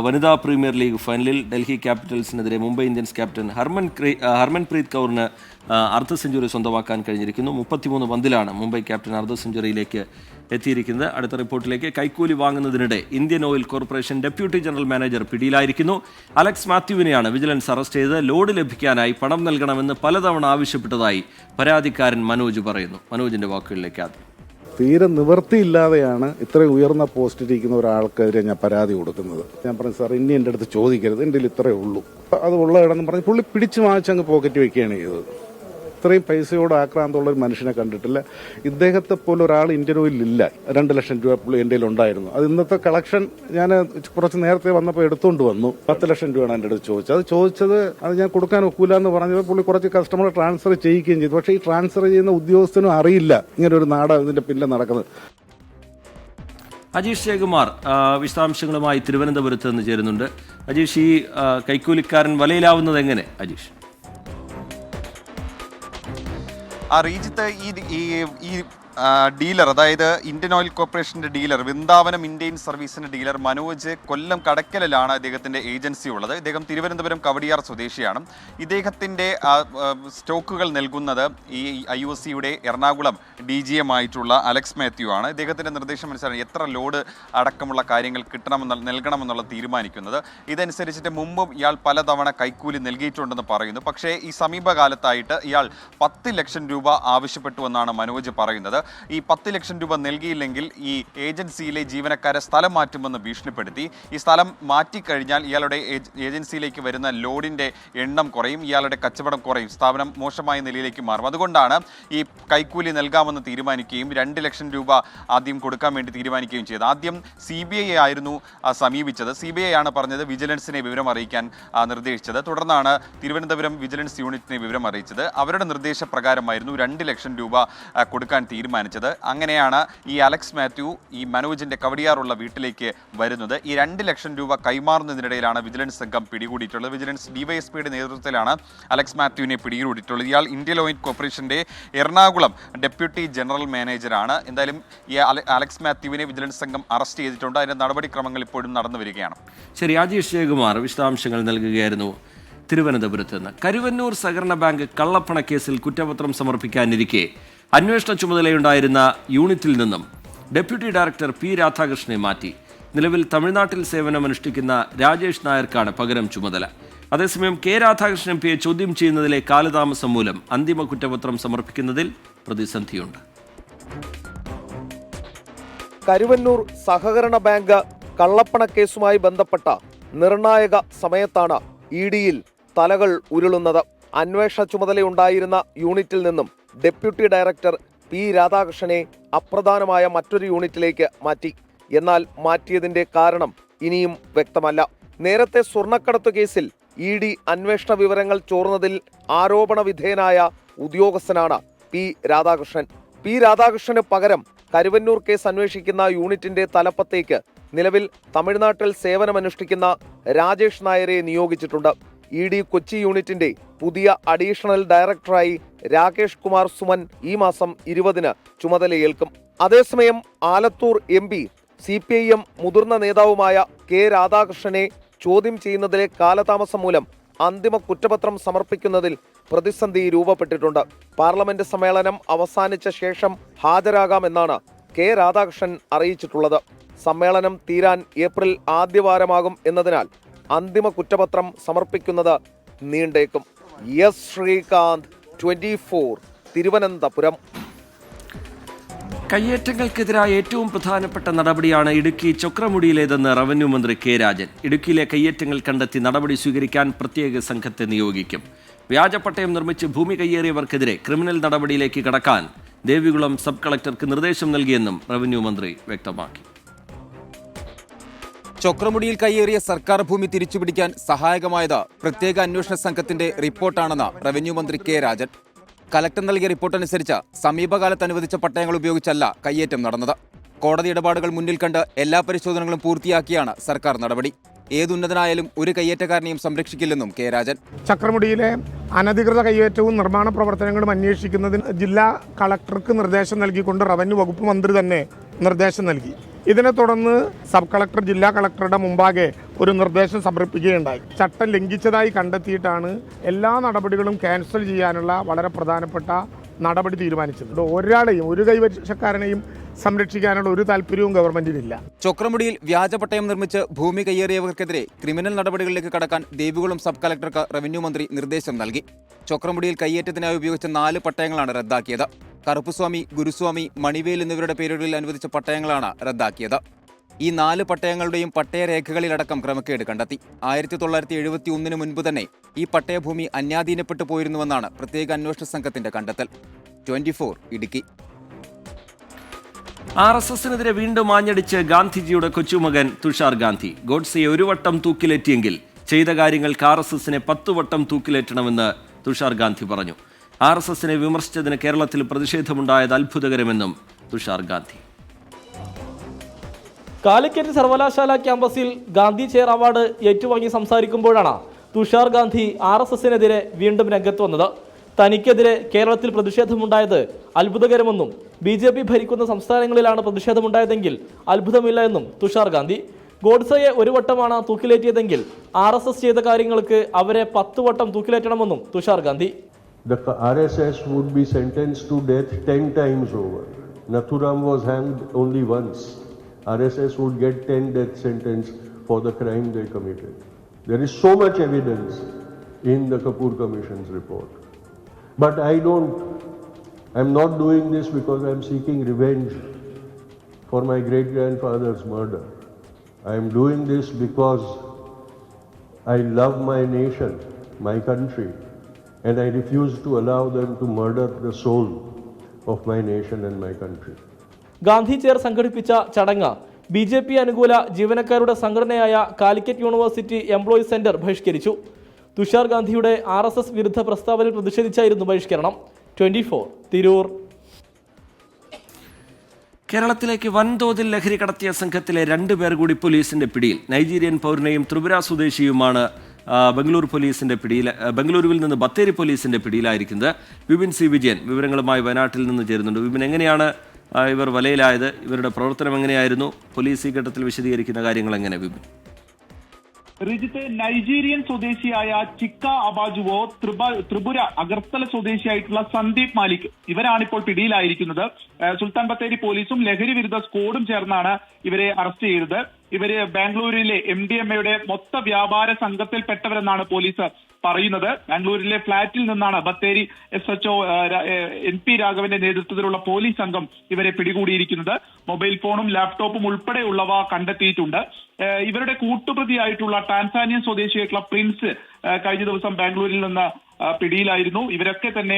വനിതാ പ്രീമിയർ ലീഗ് ഫൈനലിൽ ഡൽഹി ക്യാപിറ്റൽസിനെതിരെ മുംബൈ ഇന്ത്യൻസ് ക്യാപ്റ്റൻ ഹർമൻപ്രീത് കൗറിന് അർദ്ധ സെഞ്ചുറി സ്വന്തമാക്കാൻ കഴിഞ്ഞിരിക്കുന്നു. 33 പന്തിലാണ് മുംബൈ ക്യാപ്റ്റൻ അർദ്ധ സെഞ്ചുറിയിലേക്ക് എത്തിയിരിക്കുന്നത്. അടുത്ത റിപ്പോർട്ടിലേക്ക്. കൈക്കൂലി വാങ്ങുന്നതിനിടെ Indian Oil Corporation deputy general manager പിടിയിലായിരിക്കുന്നു. അലക്സ് മാത്യുവിനെയാണ് വിജിലൻസ് അറസ്റ്റ് ചെയ്ത് ലോഡ് ലഭിക്കാനായി പണം നൽകണമെന്ന് പലതവണ ആവശ്യപ്പെട്ടതായി പരാതിക്കാരൻ മനോജ് പറയുന്നു. മനോജിന്റെ വാക്കുകളിലേക്ക് ആദ്യം. തീരെ നിവൃത്തിയില്ലാതെയാണ് ഇത്രയും ഉയർന്ന പോസ്റ്റിലിരിക്കുന്ന ഒരാൾക്കെതിരെ ഞാൻ പരാതി കൊടുക്കുന്നത്. ഞാൻ പറഞ്ഞു, സാർ ഇനി എൻ്റെ അടുത്ത് ചോദിക്കരുത്, എൻ്റെ ഇത്രയേ ഉള്ളൂ, അത് ഉള്ള ഇടന്ന് പറഞ്ഞ് പുള്ളി പിടിച്ചു വാങ്ങിച്ചങ്ങ് പോക്കറ്റ് വെക്കുകയാണ് ചെയ്തത്. ഇത്രയും പൈസയോട് ആക്രാന്തമുള്ള ഒരു മനുഷ്യനെ കണ്ടിട്ടില്ല. ഇദ്ദേഹത്തെ പോലെ ഒരാൾ ഇന്ത്യൻ ഓയിലില്ല. 2 ലക്ഷം രൂപ പുള്ളി എൻ്റെ ഉണ്ടായിരുന്നു. അത് ഇന്നത്തെ കളക്ഷൻ ഞാൻ കുറച്ച് നേരത്തെ വന്നപ്പോൾ എടുത്തുകൊണ്ട് വന്നു. 10 ലക്ഷം രൂപയാണ് എൻ്റെ അടുത്ത് ചോദിച്ചത്. അത് ചോദിച്ചത് അത് ഞാൻ കൊടുക്കാൻ ഒക്കൂല എന്ന് പറഞ്ഞത് പുള്ളി കുറച്ച് കസ്റ്റമറെ ട്രാൻസ്ഫർ ചെയ്യുകയും ചെയ്തു. പക്ഷേ ഈ ട്രാൻസ്ഫർ ചെയ്യുന്ന ഉദ്യോഗസ്ഥനും അറിയില്ല ഇങ്ങനെ ഒരു നാടകം ഇതിൻ്റെ പിന്നിൽ നടക്കുന്നത്. അജീഷ് ജയകുമാർ വിശദാംശങ്ങളുമായി തിരുവനന്തപുരത്ത് നിന്ന് ചേരുന്നുണ്ട്. അജീഷ്, ഈ കൈക്കൂലിക്കാരൻ വലയിലാവുന്നത് എങ്ങനെ? അജീഷ്. റീജിത്ത്, ഈ ഡീലർ, അതായത് ഇന്ത്യൻ ഓയിൽ കോർപ്പറേഷൻ്റെ ഡീലർ, വൃന്ദാവനം ഇന്ത്യൻ സർവീസിൻ്റെ ഡീലർ മനോജ് കൊല്ലം കടക്കലിലാണ് ഇദ്ദേഹത്തിൻ്റെ ഏജൻസി ഉള്ളത്. ഇദ്ദേഹം തിരുവനന്തപുരം കവടിയാർ സ്വദേശിയാണ്. ഇദ്ദേഹത്തിൻ്റെ സ്റ്റോക്കുകൾ നൽകുന്നത് ഈ IOCയുടെ എറണാകുളം DGM ആയിട്ടുള്ള അലക്സ് മാത്യു ആണ്. ഇദ്ദേഹത്തിൻ്റെ നിർദ്ദേശം അനുസരിച്ച് എത്ര ലോഡ് അടക്കമുള്ള കാര്യങ്ങൾ നൽകണമെന്നുള്ള തീരുമാനിക്കുന്നത്. ഇതനുസരിച്ചിട്ട് മുമ്പും ഇയാൾ പലതവണ കൈക്കൂലി നൽകിയിട്ടുണ്ടെന്ന് പറയുന്നു. പക്ഷേ ഈ സമീപകാലത്തായിട്ട് ഇയാൾ 10 ലക്ഷം രൂപ ആവശ്യപ്പെട്ടുവെന്നാണ് മനോജ് പറയുന്നത്. ഈ 10 ലക്ഷം രൂപ നൽകിയില്ലെങ്കിൽ ഈ ഏജൻസിയിലെ ജീവനക്കാരെ സ്ഥലം മാറ്റുമെന്ന് ഭീഷണിപ്പെടുത്തി. ഈ സ്ഥലം മാറ്റിക്കഴിഞ്ഞാൽ ഇയാളുടെ ഏജൻസിയിലേക്ക് വരുന്ന ലോഡിൻ്റെ എണ്ണം കുറയും, ഇയാളുടെ കച്ചവടം കുറയും, സ്ഥാപനം മോശമായ നിലയിലേക്ക് മാറും. അതുകൊണ്ടാണ് ഈ കൈക്കൂലി നൽകാമെന്ന് തീരുമാനിക്കുകയും 2 ലക്ഷം രൂപ ആദ്യം കൊടുക്കാൻ വേണ്ടി തീരുമാനിക്കുകയും ചെയ്തത്. ആദ്യം CBI ആയിരുന്നു സമീപിച്ചത്. CBI ആണ് പറഞ്ഞത് വിജിലൻസിനെ വിവരം അറിയിക്കാൻ നിർദ്ദേശിച്ചത്. തുടർന്നാണ് തിരുവനന്തപുരം വിജിലൻസ് യൂണിറ്റിനെ വിവരം അറിയിച്ചത്. അവരുടെ നിർദ്ദേശപ്രകാരമായിരുന്നു 2 ലക്ഷം രൂപ കൊടുക്കാൻ തീരുമാനിച്ചത്. അങ്ങനെയാണ് ഈ അലക്സ് മാത്യു ഈ മനോജിന്റെ കവടിയാറുള്ള വീട്ടിലേക്ക് വരുന്നത്. ഈ 2 ലക്ഷം രൂപ കൈമാറുന്നതിനിടയിലാണ് വിജിലൻസ് സംഘം പിടികൂടിയിട്ടുള്ളത്. വിജിലൻസ് DYSPയുടെ നേതൃത്വത്തിലാണ് അലക്സ് മാത്യുവിനെ പിടികൂടിയിട്ടുള്ളത്. ഇയാൾ ഇന്ത്യൻ ഓയിൽ കോർപ്പറേഷന്റെ എറണാകുളം ഡെപ്യൂട്ടി ജനറൽ മാനേജറാണ്. എന്തായാലും ഈ അലക്സ് മാത്യുവിനെ വിജിലൻസ് സംഘം അറസ്റ്റ് ചെയ്തിട്ടുണ്ട്. അതിന്റെ നടപടിക്രമങ്ങൾ ഇപ്പോഴും നടന്നു വരികയാണ്. ശരി, അജീഷ് ജയകുമാർ വിശദാംശങ്ങൾ നൽകുകയായിരുന്നു തിരുവനന്തപുരത്ത് നിന്ന്. കരുവന്നൂർ സഹകരണ ബാങ്ക് കള്ളപ്പണക്കേസിൽ കുറ്റപത്രം സമർപ്പിക്കാനിരിക്കെ അന്വേഷണ ചുമതലയുണ്ടായിരുന്ന യൂണിറ്റിൽ നിന്നും ഡെപ്യൂട്ടി ഡയറക്ടർ P രാധാകൃഷ്ണനെ മാറ്റി. നിലവിൽ തമിഴ്നാട്ടിൽ സേവനമനുഷ്ഠിക്കുന്ന രാജേഷ് നായർക്കാണ് പകരം ചുമതല. അതേസമയം K രാധാകൃഷ്ണൻ MPയെ ചോദ്യം ചെയ്യുന്നതിലെ കാലതാമസം മൂലം അന്തിമ കുറ്റപത്രം സമർപ്പിക്കുന്നതിൽ പ്രതിസന്ധിയുണ്ട്. കരുവന്നൂർ സഹകരണ ബാങ്ക് കള്ളപ്പണക്കേസുമായി ബന്ധപ്പെട്ട നിർണായക സമയത്താണ് EDയിൽ തലകൾ ഉരുളുന്നത്. അന്വേഷണ ചുമതലയുണ്ടായിരുന്ന യൂണിറ്റിൽ നിന്നും ഡെപ്യൂട്ടി ഡയറക്ടർ P രാധാകൃഷ്ണനെ അപ്രധാനമായ മറ്റൊരു യൂണിറ്റിലേക്ക് മാറ്റി. എന്നാൽ മാറ്റിയതിന്റെ കാരണം ഇനിയും വ്യക്തമല്ല. നേരത്തെ സ്വർണ്ണക്കടത്ത് കേസിൽ ED അന്വേഷണ വിവരങ്ങൾ ചോർന്നതിൽ ആരോപണ വിധേയനായ ഉദ്യോഗസ്ഥനാണ് P രാധാകൃഷ്ണൻ. P രാധാകൃഷ്ണന് പകരം കരുവന്നൂർ കേസ് അന്വേഷിക്കുന്ന യൂണിറ്റിന്റെ തലപ്പത്തേക്ക് നിലവിൽ തമിഴ്നാട്ടിൽ സേവനമനുഷ്ഠിക്കുന്ന രാജേഷ് നായരെ നിയോഗിച്ചിട്ടുണ്ട്. ED കൊച്ചി യൂണിറ്റിന്റെ പുതിയ അഡീഷണൽ ഡയറക്ടറായി രാകേഷ് കുമാർ സുമൻ ഈ മാസം 20-ന് ചുമതലയേൽക്കും. അതേസമയം ആലത്തൂർ MP CPIM മുതിർന്ന നേതാവുമായ K രാധാകൃഷ്ണനെ ചോദ്യം ചെയ്യുന്നതിലെ കാലതാമസം മൂലം അന്തിമ കുറ്റപത്രം സമർപ്പിക്കുന്നതിൽ പ്രതിസന്ധി രൂപപ്പെട്ടിട്ടുണ്ട്. പാർലമെന്റ് സമ്മേളനം അവസാനിച്ച ശേഷം ഹാജരാകാമെന്നാണ് K രാധാകൃഷ്ണൻ അറിയിച്ചിട്ടുള്ളത്. സമ്മേളനം തീരാൻ ഏപ്രിൽ ആദ്യവാരമാകും എന്നതിനാൽ അന്തിമ കുറ്റപത്രം സമർപ്പിക്കുന്നത് നീണ്ടേക്കും. എസ് ശ്രീകാന്ത്, 24, തിരുവനന്തപുരം. കയ്യേറ്റങ്ങൾക്കെതിരായ ഏറ്റവും പ്രധാനപ്പെട്ട നടപടിയാണ് ഇടുക്കി ചൊക്രമുടിയിലേതെന്ന് റവന്യൂ മന്ത്രി കെ രാജൻ. ഇടുക്കിയിലെ കയ്യേറ്റങ്ങൾ കണ്ടെത്തി നടപടി സ്വീകരിക്കാൻ പ്രത്യേക സംഘത്തെ നിയോഗിക്കും. വ്യാജപ്പട്ടയം നിർമ്മിച്ച് ഭൂമി കയ്യേറിയവർക്കെതിരെ ക്രിമിനൽ നടപടിയിലേക്ക് കടക്കാൻ ദേവികുളം സബ് കളക്ടർക്ക് നിർദ്ദേശം നൽകിയെന്നും റവന്യൂ മന്ത്രി വ്യക്തമാക്കി. ചൊക്രമുടിയിൽ കയ്യേറിയ സർക്കാർ ഭൂമി തിരിച്ചുപിടിക്കാൻ സഹായകമായത് പ്രത്യേക അന്വേഷണ സംഘത്തിന്റെ റിപ്പോർട്ടാണെന്ന് റവന്യൂ മന്ത്രി കെ രാജൻ. കലക്ടർ നൽകിയ റിപ്പോർട്ടനുസരിച്ച് സമീപകാലത്ത് അനുവദിച്ച പട്ടയങ്ങൾ ഉപയോഗിച്ചല്ല കയ്യേറ്റം നടന്നത്. കോടതി ഇടപാടുകൾ മുന്നിൽ കണ്ട് എല്ലാ പരിശോധനകളും പൂർത്തിയാക്കിയാണ് സർക്കാർ നടപടി. ഏതുന്നതനായാലും ഒരു കയ്യേറ്റക്കാരനെയും സംരക്ഷിക്കില്ലെന്നും കെ രാജൻ. ചക്രമുടിയിലെ അനധികൃത കയ്യേറ്റവും നിർമ്മാണ പ്രവർത്തനങ്ങളും അന്വേഷിക്കുന്നതിന് ജില്ലാ കളക്ടർക്ക് നിർദ്ദേശം നൽകിക്കൊണ്ട് റവന്യൂ വകുപ്പ് മന്ത്രി തന്നെ നിർദ്ദേശം നൽകി. ഇതിനെ തുടർന്ന് സബ് കളക്ടർ ജില്ലാ കളക്ടറുടെ മുമ്പാകെ ഒരു നിർദ്ദേശം സമർപ്പിക്കുകയുണ്ടായി. ചട്ടം ലംഘിച്ചതായി കണ്ടെത്തിയിട്ടാണ് എല്ലാ നടപടികളും ക്യാൻസൽ ചെയ്യാനുള്ള വളരെ പ്രധാനപ്പെട്ട നടപടി തീരുമാനിച്ചത്. ഒരാളെയും ഒരു കൈവശക്കാരനെയും സംരക്ഷിക്കാനുള്ള ഒരു താല്പര്യവും ഗവൺമെന്റിനില്ല. ചൊക്രമുടിയിൽ വ്യാജപട്ടയം നിർമ്മിച്ച് ഭൂമി കയ്യേറിയവർക്കെതിരെ ക്രിമിനൽ നടപടികളിലേക്ക് കടക്കാൻ ദേവികുളം സബ് കളക്ടർക്ക് റവന്യൂ മന്ത്രി നിർദ്ദേശം നൽകി. ചൊക്രമുടിയിൽ കയ്യേറ്റത്തിനായി ഉപയോഗിച്ച 4 പട്ടയങ്ങളാണ് റദ്ദാക്കിയത്. കറുപ്പുസ്വാമി, ഗുരുസ്വാമി, മണിവേൽ എന്നിവരുടെ പേരുകളിൽ അനുവദിച്ച പട്ടയങ്ങളാണ് റദ്ദാക്കിയത്. ഈ 4 പട്ടയങ്ങളുടെയും പട്ടയരേഖകളിലടക്കം ക്രമക്കേട് കണ്ടെത്തി. 1971 മുൻപ് തന്നെ ഈ പട്ടയഭൂമി അന്യാധീനപ്പെട്ടു പോയിരുന്നുവെന്നാണ് പ്രത്യേക അന്വേഷണ സംഘത്തിന്റെ കണ്ടെത്തൽ. 24 ഇടുക്കി. RSSനെതിരെ വീണ്ടും ആഞ്ഞടിച്ച് ഗാന്ധിജിയുടെ കൊച്ചുമകൻ തുഷാർ ഗാന്ധി. ഗോഡ്സെയെ ഒരു വട്ടം തൂക്കിലേറ്റിയെങ്കിൽ ചെയ്ത കാര്യങ്ങൾക്ക് RSSനെ 10 വട്ടം തൂക്കിലേറ്റണമെന്ന് തുഷാർ ഗാന്ധി പറഞ്ഞു. RSSനെ വിമർശിച്ചതിന് കേരളത്തിൽ പ്രതിഷേധമുണ്ടായത് അത്ഭുതകരമെന്നും തുഷാർ ഗാന്ധി. കാലിക്കറ്റ് സർവകലാശാല ക്യാമ്പസിൽ ഗാന്ധി ചെയർ അവാർഡ് ഏറ്റുവാങ്ങി സംസാരിക്കുമ്പോഴാണ് തുഷാർ ഗാന്ധി RSSനെതിരെ വീണ്ടും രംഗത്ത് വന്നത്. തനിക്കെതിരെ കേരളത്തിൽ പ്രതിഷേധമുണ്ടായത് അത്ഭുതകരമെന്നും BJP ഭരിക്കുന്ന സംസ്ഥാനങ്ങളിലാണ് പ്രതിഷേധമുണ്ടായതെങ്കിൽ അത്ഭുതമില്ല എന്നും തുഷാർ ഗാന്ധി. ഗോഡ്സെയെ ഒരു വട്ടമാണ് തൂക്കിലേറ്റിയതെങ്കിൽ RSS ചെയ്ത കാര്യങ്ങൾക്ക് അവരെ 10 വട്ടം തൂക്കിലേറ്റണമെന്നും Tushar Gandhi. The RSS would be sentenced to death 10 times over. Nathuram was hanged only once. RSS would get 10 death sentence for the crime they committed. There is so much evidence in the Kapoor Commission's report. But I'm not doing this because I'm seeking revenge for my great-grandfather's murder. I am doing this because I love my nation, my country, and I refuse to allow them to murder the soul of my nation and my country. Gandhi chair സംഘടിപ്പിച്ച ചടങ്ങ് BJP അനുകൂല ജീവനക്കാരുടെ സംഘടനയായ കാലിക്കറ്റ് യൂണിവേഴ്സിറ്റി എംപ്ലോയീസ് സെന്റർ ബഹിഷ്കരിച്ചു. തുഷാർ ഗാന്ധിയുടെ RSS വിരുദ്ധ പ്രസ്താവനയിൽ പ്രതിഷേധിച്ചായിരുന്നു ബഹിഷ്കരണം. 24 തിരൂർ. കേരളത്തിലേക്ക് വൻതോതിൽ ലഹരി കടത്തിയ സംഘത്തിലെ 2 പേർ കൂടി പോലീസിന്റെ പിടിയിൽ. നൈജീരിയൻ പൗരനെയും ത്രിപുര സ്വദേശിയുമാണ് ബംഗളൂരുവിൽ നിന്ന് ബത്തേരി പോലീസിന്റെ പിടിയിലായിരിക്കുന്നത്. വിപിൻ സി വിജയൻ വിവരങ്ങളുമായി വയനാട്ടിൽ നിന്ന് ചേരുന്നുണ്ട്. വിപിൻ, എങ്ങനെയാണ് ഇവർ വലയിലായത്? ഇവരുടെ പ്രവർത്തനം എങ്ങനെയായിരുന്നു? പോലീസ് ഈ ഘട്ടത്തിൽ വിശദീകരിക്കുന്ന കാര്യങ്ങൾ എങ്ങനെ വിപിൻ? റിജിത്ത്, നൈജീരിയൻ സ്വദേശിയായ ചിക്ക അബാജുവോ, ത്രിപുര അഗർത്തല സ്വദേശിയായിട്ടുള്ള സന്ദീപ് മാലിക്, ഇവരാണിപ്പോൾ പിടിയിലായിരിക്കുന്നത്. സുൽത്താൻ ബത്തേരി പോലീസും ലഹരി വിരുദ്ധ സ്ക്വാഡും ചേർന്നാണ് ഇവരെ അറസ്റ്റ് ചെയ്തത്. ഇവര് ബാംഗ്ലൂരിലെ MDMAയുടെ മൊത്ത വ്യാപാര സംഘത്തിൽപ്പെട്ടവരെന്നാണ് പോലീസ് പറയുന്നത്. ബാംഗ്ലൂരിലെ ഫ്ളാറ്റിൽ നിന്നാണ് ബത്തേരി SHO NP രാഘവന്റെ നേതൃത്വത്തിലുള്ള പോലീസ് സംഘം ഇവരെ പിടികൂടിയിരിക്കുന്നത്. മൊബൈൽ ഫോണും ലാപ്ടോപ്പും ഉൾപ്പെടെയുള്ളവ കണ്ടെത്തിയിട്ടുണ്ട്. ഇവരുടെ കൂട്ടുപ്രതിയായിട്ടുള്ള ടാൻസാനിയൻ സ്വദേശിയായിട്ടുള്ള പ്രിൻസ് കഴിഞ്ഞ ദിവസം ബാംഗ്ലൂരിൽ നിന്ന് പിടിയിലായിരുന്നു. ഇവരൊക്കെ തന്നെ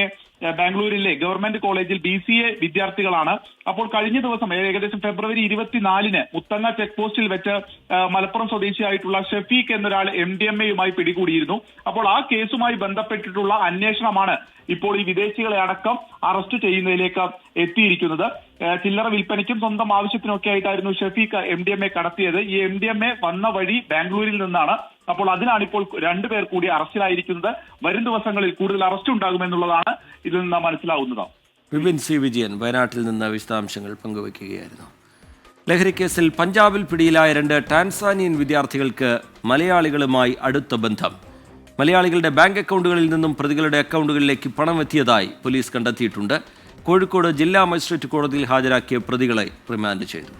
ബാംഗ്ലൂരിലെ ഗവൺമെന്റ് കോളേജിൽ BCA വിദ്യാർത്ഥികളാണ്. അപ്പോൾ കഴിഞ്ഞ ദിവസം ഏകദേശം ഫെബ്രുവരി 24-ന് മുത്തങ്ങ ചെക്ക് പോസ്റ്റിൽ വെച്ച് മലപ്പുറം സ്വദേശിയായിട്ടുള്ള ഷഫീഖ് എന്നൊരാൾ MDMAയുമായി പിടികൂടിയിരുന്നു. അപ്പോൾ ആ കേസുമായി ബന്ധപ്പെട്ടിട്ടുള്ള അന്വേഷണമാണ് ഇപ്പോൾ ഈ വിദേശികളെ അടക്കം അറസ്റ്റ് ചെയ്യുന്നതിലേക്ക് എത്തിയിരിക്കുന്നത്. ചില്ലറ വിൽപ്പനയ്ക്കും സ്വന്തം ആവശ്യത്തിനൊക്കെ ആയിട്ടായിരുന്നു ഷഫീഖ് MDMA കടത്തിയത്. ഈ MDMA വന്ന വഴി ബാംഗ്ലൂരിൽ നിന്നാണ്. അപ്പോൾ അതിനാണ് ഇപ്പോൾ 2 പേർ കൂടി അറസ്റ്റിലായിരിക്കുന്നത്. വരും ദിവസങ്ങളിൽ കൂടുതൽ അറസ്റ്റ് ഉണ്ടാകുമെന്നുള്ളതാണ് ഇതിൽ നിന്ന് മനസ്സിലാവുന്നത്. വിപിൻ സി വിജയൻ വയനാട്ടിൽ നിന്ന് വിശദാംശങ്ങൾ പങ്കുവയ്ക്കുകയായിരുന്നു. ലഹരിക്കേസിൽ പഞ്ചാബിൽ പിടിയിലായ 2 ടാൻസാനിയൻ വിദ്യാർത്ഥികൾക്ക് മലയാളികളുമായി അടുത്ത ബന്ധം. മലയാളികളുടെ ബാങ്ക് അക്കൗണ്ടുകളിൽ നിന്നും പ്രതികളുടെ അക്കൗണ്ടുകളിലേക്ക് പണം എത്തിയതായി പോലീസ് കണ്ടെത്തിയിട്ടുണ്ട്. കോഴിക്കോട് ജില്ലാ മജിസ്ട്രേറ്റ് കോടതിയിൽ ഹാജരാക്കിയ പ്രതികളെ റിമാൻഡ് ചെയ്തു.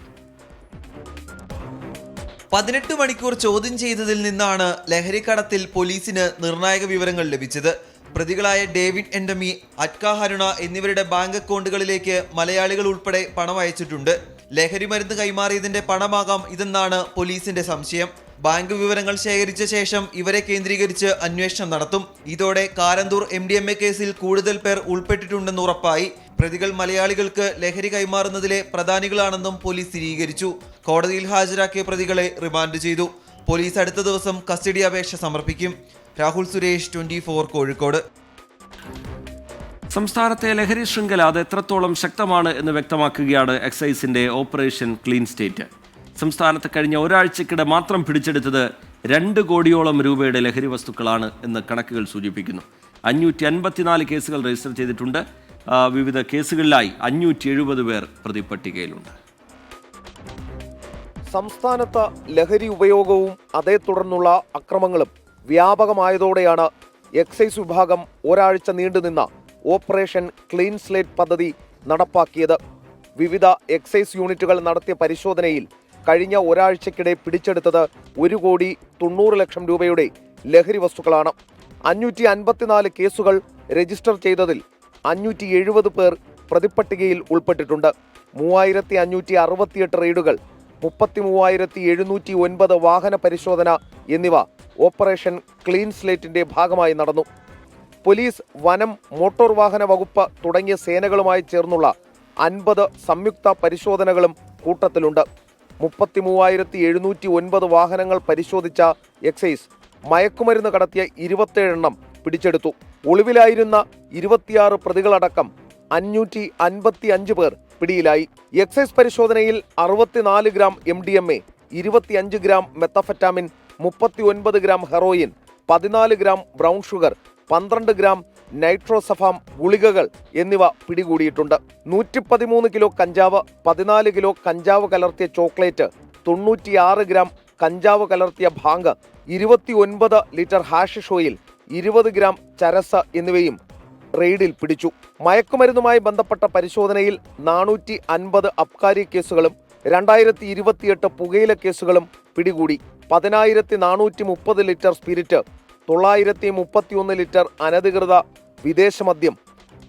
18 മണിക്കൂർ ചോദ്യം ചെയ്തതിൽ നിന്നാണ് ലഹരിക്കടത്തിൽ പോലീസിന് നിർണായക വിവരങ്ങൾ ലഭിച്ചത്. പ്രതികളായ ഡേവിഡ് എൻഡമി, അറ്റ്ക ഹരുണ എന്നിവരുടെ ബാങ്ക് അക്കൗണ്ടുകളിലേക്ക് മലയാളികൾ ഉൾപ്പെടെ പണം അയച്ചിട്ടുണ്ട്. ലഹരി മരുന്ന് കൈമാറിയതിന്റെ പണമാകാം ഇതെന്നാണ് പോലീസിന്റെ സംശയം. ബാങ്ക് വിവരങ്ങൾ ശേഖരിച്ച ശേഷം ഇവരെ കേന്ദ്രീകരിച്ച് അന്വേഷണം നടത്തും. ഇതോടെ കാരന്തൂർ MDMA കേസിൽ കൂടുതൽ പേർ ഉൾപ്പെട്ടിട്ടുണ്ടെന്ന് ഉറപ്പായി. പ്രതികൾ മലയാളികൾക്ക് ലഹരി കൈമാറുന്നതിലെ പ്രധാനികളാണെന്നും പോലീസ് സ്ഥിരീകരിച്ചു. കോടതിയിൽ ഹാജരാക്കിയ പ്രതികളെ റിമാൻഡ് ചെയ്തു. പോലീസ് അടുത്ത ദിവസം കസ്റ്റഡി അപേക്ഷ സമർപ്പിക്കും. രാഹുൽ സുരേഷ്, 24 കോഴിക്കോട്. സംസ്ഥാനത്തെ ലഹരി ശൃംഖല അത് എത്രത്തോളം ശക്തമാണ് എന്ന് വ്യക്തമാക്കുകയാണ് എക്സൈസിന്റെ ഓപ്പറേഷൻ ക്ലീൻ സ്റ്റേറ്റ്. സംസ്ഥാനത്ത് കഴിഞ്ഞ ഒരാഴ്ചക്കിടെ മാത്രം പിടിച്ചെടുത്തത് 2 കോടിയോളം രൂപയുടെ ലഹരി വസ്തുക്കളാണ് എന്ന് കണക്കുകൾ സൂചിപ്പിക്കുന്നു. 554 കേസുകൾ രജിസ്റ്റർ ചെയ്തിട്ടുണ്ട്. വിവിധ കേസുകളിലായി 570 പേർ പ്രതിപട്ടികയിലുണ്ട്. സംസ്ഥാനത്ത് ലഹരി ഉപയോഗവും അതേ തുടർന്നുള്ള അക്രമങ്ങളും വ്യാപകമായതോടെയാണ് എക്സൈസ് വിഭാഗം ഒരാഴ്ച നീണ്ടുനിന്ന ഓപ്പറേഷൻ ക്ലീൻ സ്ലേറ്റ് പദ്ധതി നടപ്പാക്കിയത്. വിവിധ എക്സൈസ് യൂണിറ്റുകൾ നടത്തിയ പരിശോധനയിൽ കഴിഞ്ഞ ഒരാഴ്ചക്കിടെ പിടിച്ചെടുത്തത് 1,90,00,000 രൂപയുടെ ലഹരി വസ്തുക്കളാണ്. 554 കേസുകൾ രജിസ്റ്റർ ചെയ്തതിൽ 570 പേർ പ്രതിപ്പട്ടികയിൽ ഉൾപ്പെട്ടിട്ടുണ്ട്. 3,568 റെയ്ഡുകൾ, 33,709 വാഹന പരിശോധന എന്നിവ ഓപ്പറേഷൻ ക്ലീൻ സ്ലേറ്റിന്റെ ഭാഗമായി നടന്നു. പോലീസ്, വനം, മോട്ടോർ വാഹന വകുപ്പ് തുടങ്ങിയ സേനകളുമായി ചേർന്നുള്ള 50 സംയുക്ത പരിശോധനകളും കൂട്ടത്തിലുണ്ട്. 33,709 വാഹനങ്ങൾ പരിശോധിച്ച എക്സൈസ് മയക്കുമരുന്ന് കടത്തിയ 27 എണ്ണം പിടിച്ചെടുത്തു. ഒളിവിലായിരുന്ന 26 പ്രതികളടക്കം 555 പേർ പിടിയിലായി. എക്സൈസ് പരിശോധനയിൽ 64 gram MDMA, 25 gram methamphetamine, 39 gram heroin, 14 gram brown sugar, 12 gram nitrazepam ഗുളികകൾ എന്നിവ പിടികൂടിയിട്ടുണ്ട്. 113 കിലോ കഞ്ചാവ്, 14 കിലോ കഞ്ചാവ് കലർത്തിയ ചോക്ലേറ്റ്, 96 ഗ്രാം കഞ്ചാവ് കലർത്തിയ ഭാങ്, 29 ലിറ്റർ ഹാഷിഷ് ഓയിൽ, 20 ഗ്രാം ചരസ് എന്നിവയും റെയ്ഡിൽ പിടിച്ചു. മയക്കുമരുന്നുമായി ബന്ധപ്പെട്ട പരിശോധനയിൽ 450 അബ്കാരി കേസുകളും 2028 പുകയില കേസുകളും പിടികൂടി. 10,430 ലിറ്റർ സ്പിരിറ്റ്, 931 ലിറ്റർ അനധികൃത വിദേശ മദ്യം,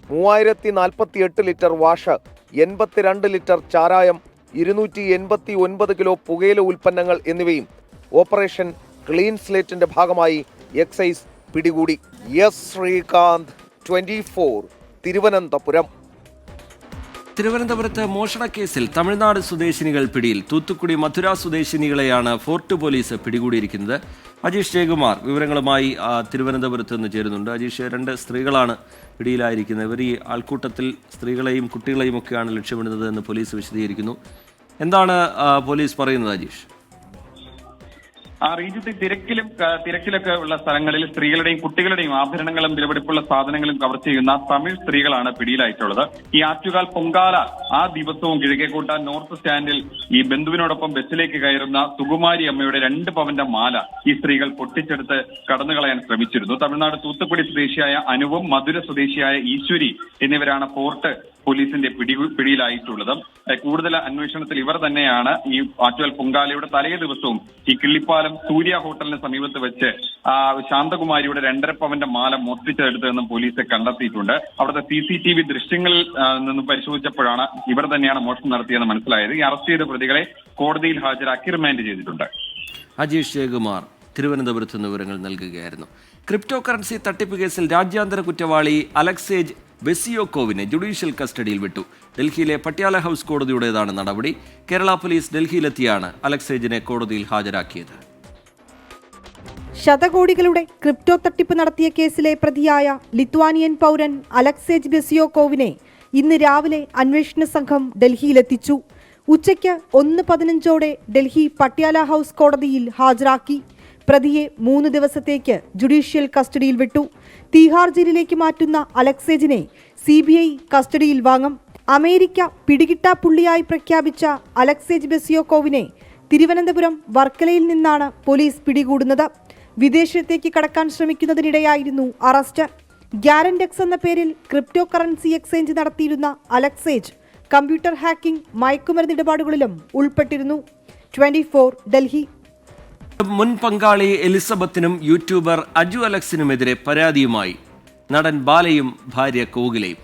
3,048 ലിറ്റർ വാഷ്, 82 ലിറ്റർ ചാരായം, 289 കിലോ പുകയില ഉൽപ്പന്നങ്ങൾ എന്നിവയും ഓപ്പറേഷൻ ക്ലീൻ സ്ലേറ്റിന്റെ ഭാഗമായി എക്സൈസ് പിടികൂടി. എസ് ശ്രീകാന്ത്, 24, തിരുവനന്തപുരം. തിരുവനന്തപുരത്ത് മോഷണക്കേസിൽ തമിഴ്നാട് സ്വദേശിനികൾ പിടിയിൽ. തൂത്തുക്കുടി മധുര സ്വദേശിനികളെയാണ് ഫോർട്ട് പോലീസ് പിടികൂടിയിരിക്കുന്നത്. അജീഷ് ജയകുമാർ വിവരങ്ങളുമായി തിരുവനന്തപുരത്ത് നിന്ന് ചേരുന്നുണ്ട്. അജീഷ്, 2 സ്ത്രീകളാണ് പിടിയിലായിരിക്കുന്നത്. ഇവർ ഈ ആൾക്കൂട്ടത്തിൽ സ്ത്രീകളെയും കുട്ടികളെയും ഒക്കെയാണ് ലക്ഷ്യമിടുന്നത് എന്ന് പോലീസ് വിശദീകരിക്കുന്നു. എന്താണ് പോലീസ് പറയുന്നത് അജീഷ്? റീജിയത്തിൽ തിരക്കിലൊക്കെ ഉള്ള സ്ഥലങ്ങളിൽ സ്ത്രീകളുടെയും കുട്ടികളുടെയും ആഭരണങ്ങളും വിലപിടിപ്പുള്ള സാധനങ്ങളും കവർ ചെയ്യുന്ന തമിഴ് സ്ത്രീകളാണ് പിടിയിലായിട്ടുള്ളത്. ഈ ആറ്റുകാൽ പൊങ്കാല ആ ദിവസവും കിഴക്കേക്കോട്ട നോർത്ത് സ്റ്റാൻഡിൽ ഈ ബന്ധുവിനോടൊപ്പം ബസ്സിലേക്ക് കയറുന്ന സുകുമാരി അമ്മയുടെ 2 പവന്റെ മാല ഈ സ്ത്രീകൾ പൊട്ടിച്ചെടുത്ത് കടന്നുകളയാൻ ശ്രമിച്ചിരുന്നു. തമിഴ്നാട് തൂത്തുക്കുടി സ്വദേശിയായ അനുവും മധുര സ്വദേശിയായ ഈശ്വരി എന്നിവരാണ് ഫോർട്ട് പോലീസിന്റെ പിടിയിലായിട്ടുള്ളത്. കൂടുതൽ അന്വേഷണത്തിൽ ഇവർ തന്നെയാണ് ഈ ആറ്റുകാൽ പൊങ്കാലയുടെ തലേ ദിവസവും ഈ കിള്ളിപ്പാലം സൂര്യ ഹോട്ടലിന് സമീപത്ത് വെച്ച് ശാന്തകുമാരിയുടെ 2.5 പവന്റെ മാല മോഷ്ടിച്ചെടുത്തതെന്നും പോലീസ് കണ്ടെത്തിയിട്ടുണ്ട്. അവിടുത്തെ CCTV ദൃശ്യങ്ങളിൽ നിന്നും പരിശോധിച്ചപ്പോഴാണ് ഇവർ തന്നെയാണ് മോഷണം നടത്തിയെന്ന് മനസ്സിലായത്. ഈ അറസ്റ്റ് ചെയ്ത പ്രതികളെ കോടതിയിൽ ഹാജരാക്കി റിമാൻഡ് ചെയ്തിട്ടുണ്ട്. അജീഷ് ജയകുമാർ തിരുവനന്തപുരത്ത് നിന്ന് വിവരങ്ങൾ നൽകുകയായിരുന്നു. ക്രിപ്റ്റോ കറൻസി തട്ടിപ്പ് കേസിൽ രാജ്യാന്തര കുറ്റവാളി അലക്സേജ് ബെസിയോക്കോവിനെ ജുഡീഷ്യൽ കസ്റ്റഡിയിൽ വിട്ടു. ഡൽഹിയിലെ പട്യാല ഹൗസ് കോടതിയുടേതാണ് നടപടി. കേരള പോലീസ് ഡൽഹിയിലെത്തിയാണ് അലക്സേജിനെ കോടതിയിൽ ഹാജരാക്കിയത്. ശതകോടികളുടെ ക്രിപ്റ്റോ തട്ടിപ്പ് നടത്തിയ കേസിലെ പ്രതിയായ ലിത്വാനിയൻ പൗരൻ അലക്സേജ് ബെസിയോക്കോവിനെ ഇന്ന് രാവിലെ അന്വേഷണ സംഘം ഡൽഹിയിലെത്തിച്ചു. ഉച്ചയ്ക്ക് 1:15 ഡൽഹി പട്യാല ഹൗസ് കോടതിയിൽ ഹാജരാക്കി. പ്രതിയെ 3 ദിവസത്തേക്ക് ജുഡീഷ്യൽ കസ്റ്റഡിയിൽ വിട്ടു. തീഹാർ ജയിലിലേക്ക് മാറ്റുന്ന അലക്സേജിനെ CBI കസ്റ്റഡിയിൽ വാങ്ങും. അമേരിക്ക പിടികിട്ടാപ്പുള്ളിയായി പ്രഖ്യാപിച്ച അലക്സേജ് ബെസിയോക്കോവിനെ തിരുവനന്തപുരം വർക്കലയിൽ നിന്നാണ് പോലീസ് പിടികൂടുന്നത്. വിദേശത്തേക്ക് കടക്കാൻ ശ്രമിക്കുന്നതിനിടെയായിരുന്നു അറസ്റ്റ്. ഗ്യാരൻഡെക്സ് എന്ന പേരിൽ ക്രിപ്റ്റോ കറൻസി എക്സ്ചേഞ്ച് നടത്തിയിരുന്ന അലക്സേജ് കമ്പ്യൂട്ടർ ഹാക്കിംഗ്, മയക്കുമരുന്ന് ഇടപാടുകളിലും ഉൾപ്പെട്ടിരുന്നു. 24 ഡൽഹി. മുൻ പങ്കാളി എലിസബത്തിനും യൂട്യൂബർ അജു അലക്സിനുമെതിരെ പരാതിയുമായി നടൻ ബാലയും ഭാര്യ കോകിലയും.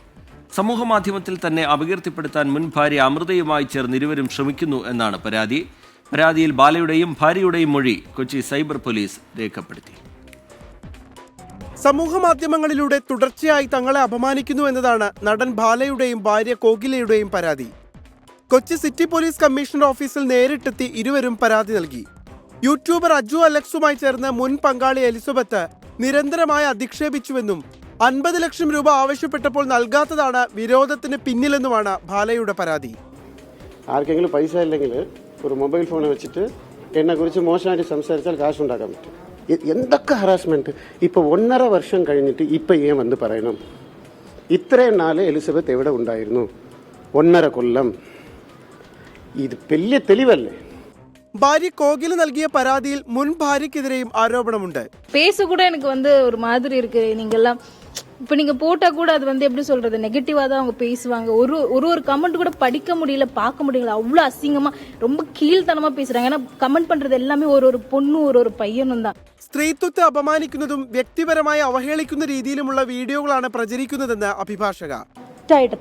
സമൂഹമാധ്യമത്തിൽ തന്നെ അപകീർത്തിപ്പെടുത്താൻ മുൻ ഭാര്യ അമൃതയുമായി ചേർന്ന് ഇരുവരും ശ്രമിക്കുന്നു എന്നാണ് പരാതി. പരാതിയിൽ ബാലയുടെയും ഭാര്യയുടെയും മൊഴി കൊച്ചി സൈബർ പോലീസ് രേഖപ്പെടുത്തി. സമൂഹമാധ്യമങ്ങളിലൂടെ തുടർച്ചയായി തങ്ങളെ അപമാനിക്കുന്നു എന്നതാണ് നടൻ ബാലയുടെയും ഭാര്യ കോകിലയുടെയും പരാതി. കൊച്ചി സിറ്റി പോലീസ് കമ്മീഷണർ ഓഫീസിൽ നേരിട്ടെത്തി ഇരുവരും പരാതി നൽകി. യൂട്യൂബർ അജു അലക്സുമായി ചേർന്ന് മുൻ പങ്കാളി എലിസബത്ത് നിരന്തരമായി അധിക്ഷേപിച്ചുവെന്നും 50 ലക്ഷം രൂപ ആവശ്യപ്പെട്ടപ്പോൾ നൽകാത്തതാണ് വിരോധത്തിന് പിന്നിലെന്നുമാണ് ബാലയുടെ പരാതി. ആർക്കെങ്കിലും പൈസ ഇല്ലെങ്കിൽ ഒരു മൊബൈൽ ഫോൺ വെച്ചിട്ട് എന്നെക്കുറിച്ച് മോശമായിട്ട് സംസാരിച്ചാൽ കാശുണ്ടാക്കാൻ പറ്റും. എന്തൊക്കെ ഹറാസ്മെന്റ്. ഇപ്പോൾ 1.5 വർഷം കഴിഞ്ഞിട്ട് ഇപ്പം ഏൻ വന്ന് പറയണം? ഇത്രയും നാൾ എലിസബത്ത് എവിടെ ഉണ്ടായിരുന്നു? 1.5 കൊല്ലം. ഇത് വലിയ തെളിവല്ലേ? ഭാര്യ കോകില നൽകിയ പരാതിയിൽ മുൻ ഭാര്യക്കെതിരെയും ആരോപണമുണ്ട്. பேச கூட எனக்கு ஒரு மாதிரி இருக்கு. நீங்கெல்லாம் இப்போ நீங்கள் போட்டால் கூட அது எப்படி சொல்கிறது, நெகட்டிவாக தான் அவங்க பேசுவாங்க. ஒரு கமெண்ட் கூட படிக்க முடியல, பார்க்க முடியல. அவ்வளோ அசிங்கமாக ரொம்ப கீழ்த்தனமாக பேசுகிறாங்க. ஏன்னா கமெண்ட் பண்ணுறது எல்லாமே ஒரு பொண்ணு ஒரு പയ്യനും தான். സ്ത്രീത്വത്തെ അപമാനിക്കുന്നതും വ്യക്തിപരമായി അവഹേളിക്കുന്ന രീതിയിലുമുള്ള വീഡിയോകളാണ് പ്രചരിക്കുന്നതെന്ന് അഭിഭാഷക.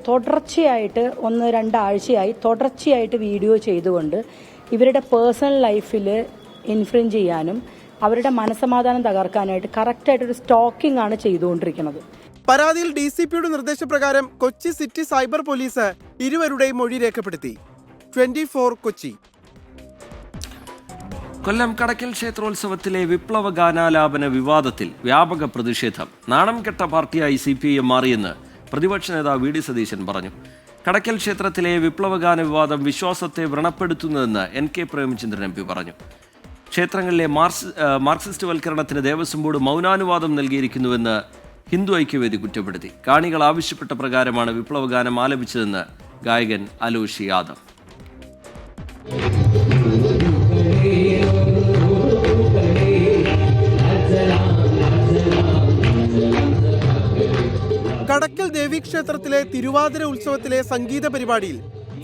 തുടർച്ചയായിട്ട് 1-2 ആഴ്ചയായി തുടർച്ചയായിട്ട് വീഡിയോ ചെയ്തുകൊണ്ട് ഇവരുടെ പേഴ്സണൽ ലൈഫിൽ ഇൻഫ്രിഞ്ച് ചെയ്യാനും അവരുടെ മനസ്സമാധാനം തകർക്കാനായിട്ട് കറക്റ്റായിട്ടൊരു സ്റ്റോക്കിംഗ് ആണ് ചെയ്തുകൊണ്ടിരിക്കുന്നത്. പരാതിയിൽ DCPയുടെ നിർദ്ദേശപ്രകാരം കൊച്ചി സിറ്റി സൈബർ പോലീസ് ഇരുവരുടെയും മൊഴി രേഖപ്പെടുത്തി. 24 കൊച്ചി. കൊല്ലം കടക്കൽ ക്ഷേത്രോത്സവത്തിലെ വിപ്ലവ ഗാനാലാപന വിവാദത്തിൽ വ്യാപക പ്രതിഷേധം. നാണം കെട്ട പാർട്ടിയായി CPIM മാറിയെന്ന് പ്രതിപക്ഷ നേതാവ് VD സതീശൻ പറഞ്ഞു. കടക്കൽ ക്ഷേത്രത്തിലെ വിപ്ലവഗാന വിവാദം വിശ്വാസത്തെ വ്രണപ്പെടുത്തുന്നതെന്ന് NK പ്രേമചന്ദ്രൻ MP പറഞ്ഞു. ക്ഷേത്രങ്ങളിലെ മാർക്സിസ്റ്റ് വൽക്കരണത്തിന് ദേവസ്വം ബോർഡ് മൗനാനുവാദം നൽകിയിരിക്കുന്നുവെന്ന് ഹിന്ദു ഐക്യവേദി കുറ്റപ്പെടുത്തി. കാണികൾ ആവശ്യപ്പെട്ട പ്രകാരമാണ് വിപ്ലവഗാനം ആലപിച്ചതെന്ന് ഗായകൻ അലോഷി യാദവ്. കടക്കൽ ദേവീക്ഷേത്രത്തിലെ തിരുവാതിര ഉത്സവത്തിലെ സംഗീത പരിപാടിയിൽ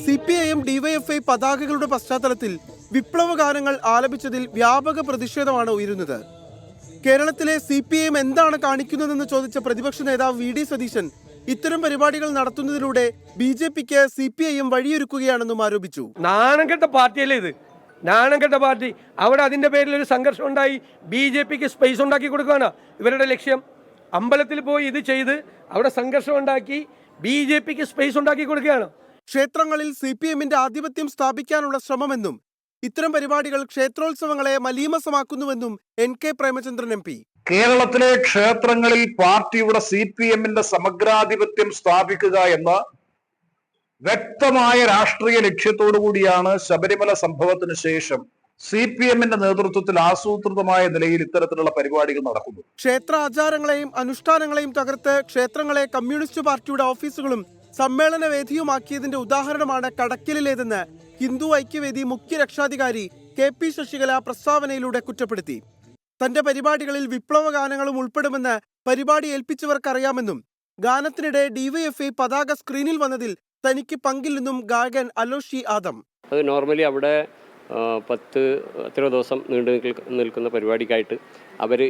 CPIM DYFI പതാകകളുടെ പശ്ചാത്തലത്തിൽ വിപ്ലവ ഗാനങ്ങൾ ആലപിച്ചതിൽ വ്യാപക പ്രതിഷേധമാണ് ഉയരുന്നത്. കേരളത്തിലെ CPIM എന്താണ് കാണിക്കുന്നതെന്ന് ചോദിച്ച പ്രതിപക്ഷ നേതാവ് VD സതീശൻ ഇത്തരം പരിപാടികൾ നടത്തുന്നതിലൂടെ BJPക്ക് CPIM വഴിയൊരുക്കുകയാണെന്നും ആരോപിച്ചു. നാണംകെട്ട പാർട്ടിയല്ലേ ഇത്? നാണംകെട്ട പാർട്ടി. അവിടെ അതിന്റെ പേരിൽ ഒരു സംഘർഷം ഉണ്ടായി BJPക്ക് സ്പേസ് ഉണ്ടാക്കി കൊടുക്കുകയാണ് ഇവരുടെ ലക്ഷ്യം. അമ്പലത്തിൽ പോയി ഇത് ചെയ്ത് അവിടെ സംഘർഷം ഉണ്ടാക്കി BJPക്ക് സ്പേസ് ഉണ്ടാക്കി കൊടുക്കുകയാണ്. ക്ഷേത്രങ്ങളിൽ CPIMന്റെ ആധിപത്യം സ്ഥാപിക്കാനുള്ള ശ്രമമെന്നും ഇത്തരം പരിപാടികൾ ക്ഷേത്രോത്സവങ്ങളെ മലീമസമാക്കുന്നുവെന്നും NK പ്രേമചന്ദ്രൻ MP. കേരളത്തിലെ ക്ഷേത്രങ്ങളിൽ പാർട്ടിയുടെ CPIMന്റെ സമഗ്രാധിപത്യം സ്ഥാപിക്കുക എന്ന വ്യക്തമായ രാഷ്ട്രീയ ലക്ഷ്യത്തോടുകൂടിയാണ് ശബരിമല സംഭവത്തിന് ശേഷം CPIMന്റെ നേതൃത്വത്തിൽ ആസൂത്രിതമായ നിലയിൽ ഇത്തരത്തിലുള്ള പരിപാടികൾ നടക്കുന്നു. ക്ഷേത്ര ആചാരങ്ങളെയും അനുഷ്ഠാനങ്ങളെയും തകർത്ത് ക്ഷേത്രങ്ങളെ കമ്മ്യൂണിസ്റ്റ് പാർട്ടിയുടെ ഓഫീസുകളും സമ്മേളന വേദിയുമാക്കിയതിന്റെ ഉദാഹരണമാണ് കടക്കലിലേതെന്ന് ഹിന്ദു ഐക്യവേദി മുഖ്യ രക്ഷാധികാരി KP ശശികല പ്രസ്താവനയിലൂടെ കുറ്റപ്പെടുത്തി. തന്റെ പരിപാടികളിൽ വിപ്ലവ ഗാനങ്ങളും ഉൾപ്പെടുമെന്ന് പരിപാടി ഏൽപ്പിച്ചവർക്കറിയാമെന്നും ഗാനത്തിനിടെ DYFI പതാക സ്ക്രീനിൽ വന്നതിൽ തനിക്ക് പങ്കില്ലെന്നും ഗായകൻ അലോഷി ആദം. അത് നോർമലി അവിടെ 10 ദിവസം നീണ്ടു നിൽക്കുന്ന പരിപാടിക്കായിട്ട് അവർ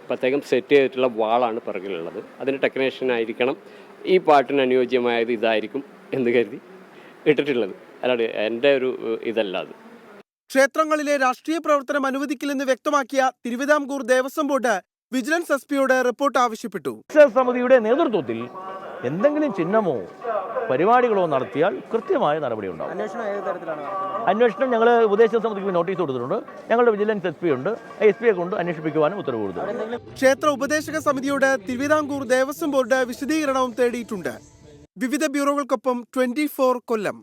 പ്രത്യേകം സെറ്റ് ചെയ്തിട്ടുള്ള വാളാണ് പിറകിലുള്ളത്. അതിന് ടെക്നീഷ്യൻ ആയിരിക്കണം ഈ പാട്ടിന് അനുയോജ്യമായത് ഇതായിരിക്കും എന്ന് കരുതി ഇട്ടിട്ടുള്ളത്. അല്ലാതെ എൻ്റെ ഒരു ഇതല്ല അത്. ക്ഷേത്രങ്ങളിലെ രാഷ്ട്രീയ പ്രവർത്തനം അനുവദിക്കില്ലെന്ന് വ്യക്തമാക്കിയ തിരുവിതാംകൂർ ദേവസ്വം ബോർഡ് വിജിലൻസ് SP-യോട് റിപ്പോർട്ട് ആവശ്യപ്പെട്ടു. സമിതിയുടെ നേതൃത്വത്തിൽ എന്തെങ്കിലും ചിഹ്നമോ പരിപാടികളോ നടത്തിയാൽ കൃത്യമായ നടപടി ഉണ്ടാകും. അന്വേഷണം ഞങ്ങൾ ഉപദേശക സമിതിക്ക് നോട്ടീസ് കൊടുത്തിട്ടുണ്ട്. ഞങ്ങളുടെ വിജിലൻസ് SP ഉണ്ട്. SP-യെ കൊണ്ട് അന്വേഷിപ്പിക്കുവാനും ഉത്തരവ് കൊടുത്തു. ക്ഷേത്ര ഉപദേശക സമിതിയോട് തിരുവിതാംകൂർ ദേവസ്വം ബോർഡ് വിശദീകരണവും തേടിയിട്ടുണ്ട്. വിവിധ ബ്യൂറോകൾക്കൊപ്പം 24 Kollam.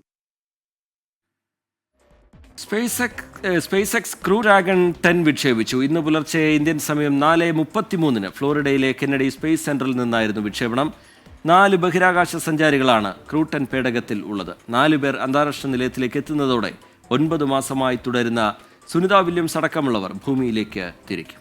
SpaceX crew Dragon 10 വിക്ഷേപിച്ചു. ഇന്ന് പുലർച്ചെ ഇന്ത്യൻ സമയം 4:33 ഫ്ലോറിഡയിലെ കെന്നഡി സ്പേസ് സെന്ററിൽ നിന്നായിരുന്നു വിക്ഷേപണം. 4 ബഹിരാകാശ സഞ്ചാരികളാണ് ക്രൂ 10 പേടകത്തിൽ ഉള്ളത്. 4 പേർ അന്താരാഷ്ട്ര നിലയത്തിലേക്ക് എത്തുന്നതോടെ 9 മാസമായി തുടരുന്ന സുനിത വില്യംസ് അടക്കമുള്ളവർ ഭൂമിയിലേക്ക് തിരിക്കും.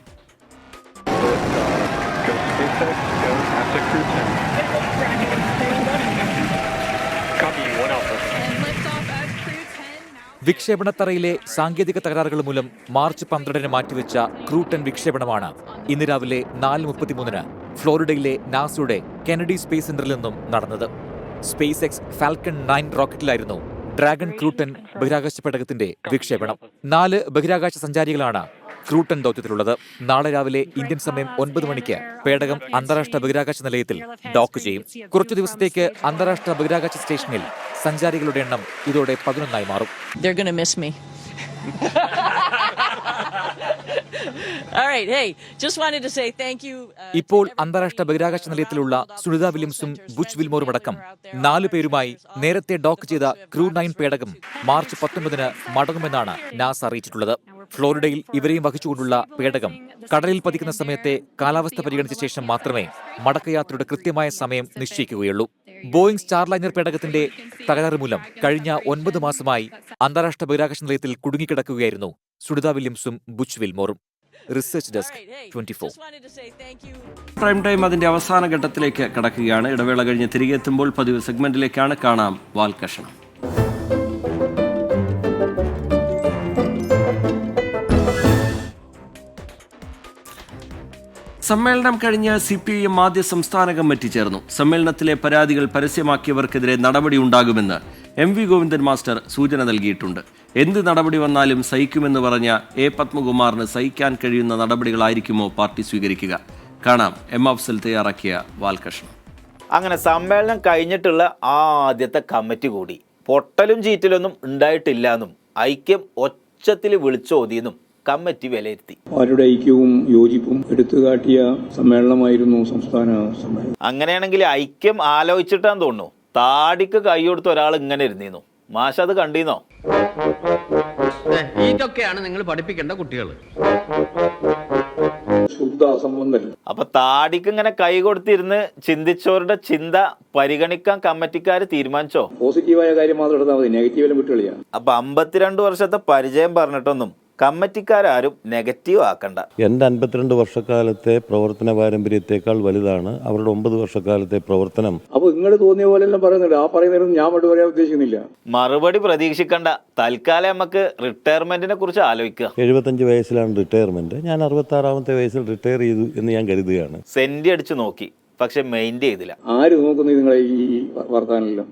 വിക്ഷേപണത്തറയിലെ സാങ്കേതിക തകരാറുകൾ മൂലം മാർച്ച് 12 മാറ്റിവെച്ച ക്രൂ 10 വിക്ഷേപണമാണ് ഇന്ന് രാവിലെ 4:33 ഫ്ലോറിഡയിലെ നാസയുടെ കെനഡി സ്പേസ് സെന്ററിൽ നിന്നും നടന്നത്. സ്പേസ് എക്സ് ഫാൽക്കൺ 9 റോക്കറ്റിലായിരുന്നു ഡ്രാഗൺ ക്രൂ 10 ബഹിരാകാശ പേടകത്തിന്റെ വിക്ഷേപണം. 4 ബഹിരാകാശ സഞ്ചാരികളാണ് ക്രൂ 10 ദൗത്യത്തിലുള്ളത്. നാളെ രാവിലെ ഇന്ത്യൻ സമയം 9 മണിക്ക് പേടകം അന്താരാഷ്ട്ര ബഹിരാകാശ നിലയത്തിൽ ഡോക്ക് ചെയ്യും. കുറച്ചു ദിവസത്തേക്ക് അന്താരാഷ്ട്ര ബഹിരാകാശ സ്റ്റേഷനിൽ സഞ്ചാരികളുടെ എണ്ണം ഇതോടെ 11 മാറും. ഇപ്പോൾ അന്താരാഷ്ട്ര ബഹിരാകാശ നിലയത്തിലുള്ള സുനിത വില്യംസും ബുച്ച് വിൽമോറും അടക്കം 4 പേരുമായി നേരത്തെ ഡോക്ക് ചെയ്ത ക്രൂ 9 പേടകം മാർച്ച് 19 മടങ്ങുമെന്നാണ് നാസ അറിയിച്ചിട്ടുള്ളത്. ഫ്ലോറിഡയിൽ ഇവരെയും വഹിച്ചുകൊണ്ടുള്ള പേടകം കടലിൽ പതിക്കുന്ന സമയത്തെ കാലാവസ്ഥ പരിഗണിച്ച ശേഷം മാത്രമേ മടക്കയാത്രയുടെ കൃത്യമായ സമയം നിശ്ചയിക്കുകയുള്ളൂ. ബോയിംഗ് സ്റ്റാർലൈനർ പേടകത്തിന്റെ തകരാറ് മൂലം കഴിഞ്ഞ 9 മാസമായി അന്താരാഷ്ട്ര ബഹിരാകാശ നിലയത്തിൽ കുടുങ്ങിക്കിടക്കുകയായിരുന്നു സുനിത വില്യംസും ബുച്ച് വിൽമോറും. Research desk 24. പ്രൈം ടൈം അതിന്റെ അവസാന ഘട്ടത്തിലേക്ക് കടക്കുകയാണ്. ഇടവേള കഴിഞ്ഞ് തിരികെ എത്തുമ്പോൾ പതിവ് സെഗ്മെന്റിലേക്കാണ്. കാണാം വാൽകഷണം. സമ്മേളനം കഴിഞ്ഞ് CPIM ആദ്യ സംസ്ഥാന കമ്മിറ്റി ചേർന്നു. സമ്മേളനത്തിലെ പരാതികൾ പരസ്യമാക്കിയവർക്കെതിരെ നടപടി ഉണ്ടാകുമെന്ന് MV ഗോവിന്ദൻ മാസ്റ്റർ സൂചന നൽകിയിട്ടുണ്ട്. എന്ത് നടപടി വന്നാലും സഹിക്കുമെന്ന് പറഞ്ഞ A പത്മകുമാറിന് സഹിക്കാൻ കഴിയുന്ന നടപടികളായിരിക്കുമോ പാർട്ടി സ്വീകരിക്കുക? കാണാം M അഫ്സൽ തയ്യാറാക്കിയ വാൽകഷണം. അങ്ങനെ സമ്മേളനം കഴിഞ്ഞിട്ടുള്ള ആദ്യത്തെ കമ്മിറ്റി കൂടി പൊട്ടലും ചീറ്റലൊന്നും ഉണ്ടായിട്ടില്ലെന്നും ഐക്യം ഒച്ചത്തിൽ വിളിച്ചോതിയെന്നും കമ്മിറ്റി വിലയിരുത്തി. അവരുടെ ഐക്യവും യോജിപ്പും എടുത്തുകാട്ടിയ സമ്മേളനമായിരുന്നു സംസ്ഥാന സമ്മേളനം. അങ്ങനെയാണെങ്കിൽ ഐക്യം ആലോചിച്ചിട്ടാന്ന് തോന്നുന്നു താടിക്ക് കൈ കൊടുത്ത ഒരാൾ ഇങ്ങനെ ഇരുന്നിരുന്നു. മാഷ അത് കണ്ടീന്നോ? ഇതൊക്കെയാണ് നിങ്ങൾ പഠിപ്പിക്കേണ്ട കുട്ടികൾ. അപ്പൊ താടിക്ക് ഇങ്ങനെ കൈ കൊടുത്തിരുന്ന് ചിന്തിച്ചവരുടെ ചിന്ത പരിഗണിക്കാൻ കമ്മിറ്റിക്കാര് തീരുമാനിച്ചോ? പോസിറ്റീവായ കാര്യം മാത്രം എടുത്താൽ മതി, നെഗറ്റീവിലും വിട്ടുകളിയാ. അപ്പൊ 52 വർഷത്തെ പരിചയം പറഞ്ഞിട്ടൊന്നും കമ്മിറ്റിക്കാരും നെഗറ്റീവ് ആക്കണ്ട. എൻ്റെ 52 വർഷക്കാലത്തെ പ്രവർത്തന പാരമ്പര്യത്തെക്കാൾ വലുതാണ് അവരുടെ 9 വർഷക്കാലത്തെ പ്രവർത്തനം. അപ്പൊ നിങ്ങൾ തോന്നിയ പോലെല്ലാം പറയുന്നുണ്ട്. ആ പറയുന്നതിനും ഞാൻ മറുപടി പറയാൻ ഉദ്ദേശിക്കുന്നില്ല. മറുപടി പ്രതീക്ഷിക്കണ്ട. തൽക്കാലം നമുക്ക് റിട്ടയർമെന്റിനെ കുറിച്ച് ആലോചിക്കുക. 75 വയസ്സിലാണ് റിട്ടയർമെന്റ്. ഞാൻ 66-ാമത്തെ വയസ്സിൽ റിട്ടയർ ചെയ്തു എന്ന് ഞാൻ കരുതുകയാണ്. സെന്റി അടിച്ചു നോക്കി, പക്ഷെ മെയിൻറ്റ് ചെയ്തില്ല. ആര് നോക്കുന്നു നിങ്ങളെ ഈ വർത്താനെല്ലാം?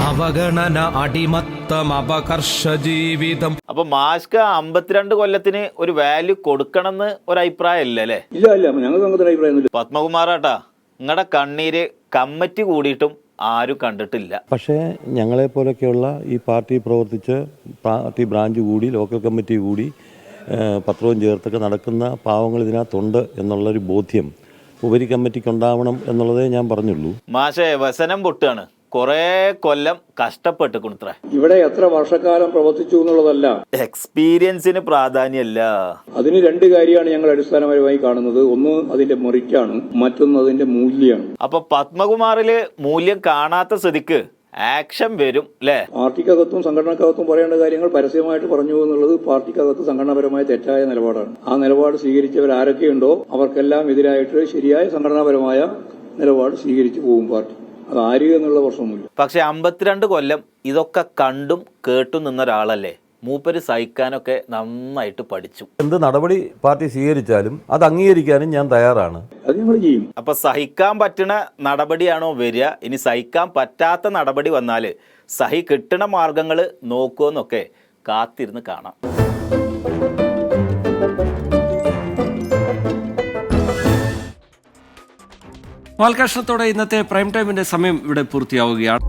അവഗണന, അടിമത്തം, അപകർഷ ജീവിതം. അപ്പൊ മാസ്ക് 52 കൊല്ലത്തിന് ഒരു വാല്യൂ കൊടുക്കണമെന്ന് ഒരു അഭിപ്രായം ഇല്ലല്ലേ? ഇല്ല, ഞങ്ങൾക്ക് അങ്ങനത്തെ അഭിപ്രായം. പത്മകുമാറാട്ടാ, നിങ്ങളുടെ കണ്ണീര് കമ്മിറ്റി കൂടിയിട്ടും ആരും കണ്ടിട്ടില്ല. പക്ഷേ ഞങ്ങളെ പോലൊക്കെയുള്ള ഈ പാർട്ടി പ്രവർത്തിച്ച് പാർട്ടി ബ്രാഞ്ച് കൂടി ലോക്കൽ കമ്മിറ്റി കൂടി പത്രവും ചേർത്തൊക്കെ നടക്കുന്ന പാവങ്ങൾ ഇതിനകത്തുണ്ട് എന്നുള്ളൊരു ബോധ്യം ഉപരി കമ്മിറ്റിക്ക് ഉണ്ടാവണം എന്നുള്ളതേ ഞാൻ പറഞ്ഞുള്ളൂ. മാഷേ, വസനം പൊട്ടാണ്. കുറെ കൊല്ലം കഷ്ടപ്പെട്ട് കൊടുത്ര. ഇവിടെ എത്ര വർഷക്കാലം പ്രവർത്തിച്ചു എന്നുള്ളതല്ല, എക്സ്പീരിയൻസിന് പ്രാധാന്യമല്ല. അതിന് 2 കാര്യമാണ് ഞങ്ങൾ അടിസ്ഥാനപരമായി കാണുന്നത്. ഒന്ന് അതിന്റെ മെറിറ്റാണ്, മറ്റൊന്ന് അതിന്റെ മൂല്യമാണ്. അപ്പൊ പത്മകുമാറില് മൂല്യം കാണാത്ത സ്ഥിതിക്ക് ആക്ഷൻ വരും അല്ലേ? പാർട്ടിക്കകത്തും സംഘടനക്കകത്തും പറയേണ്ട കാര്യങ്ങൾ പരസ്യമായിട്ട് പറഞ്ഞു എന്നുള്ളത് പാർട്ടിക്കകത്ത് സംഘടനാപരമായ തെറ്റായ നിലപാടാണ്. ആ നിലപാട് സ്വീകരിച്ചവർ ആരൊക്കെയുണ്ടോ അവർക്കെല്ലാം എതിരായിട്ട് ശരിയായ സംഘടനാപരമായ നിലപാട് സ്വീകരിച്ചു പോകും പാർട്ടി. അത് ആര് എന്നുള്ള പ്രശ്നമൊന്നുമില്ല. പക്ഷെ 52 കൊല്ലം ഇതൊക്കെ കണ്ടും കേട്ടും നിന്ന ഒരാളല്ലേ. മൂപ്പര് സഹിക്കാനൊക്കെ നന്നായിട്ട് പഠിച്ചു. എന്ത് നടപടി പാർട്ടി സ്വീകരിച്ചാലും അത് അംഗീകരിക്കാനും ഞാൻ തയ്യാറാണ്. അത് ഞങ്ങൾ ചെയ്യും. അപ്പൊ സഹിക്കാൻ പറ്റണ നടപടിയാണോ വരിക? ഇനി സഹിക്കാൻ പറ്റാത്ത നടപടി വന്നാല് സഹി കിട്ടണ മാർഗങ്ങൾ നോക്കുമെന്നൊക്കെ കാത്തിരുന്ന് കാണാം. വാൽകഷണത്തോടെ ഇന്നത്തെ പ്രൈം ടൈമിന്റെ സമയം ഇവിടെ പൂർത്തിയാവുകയാണ്.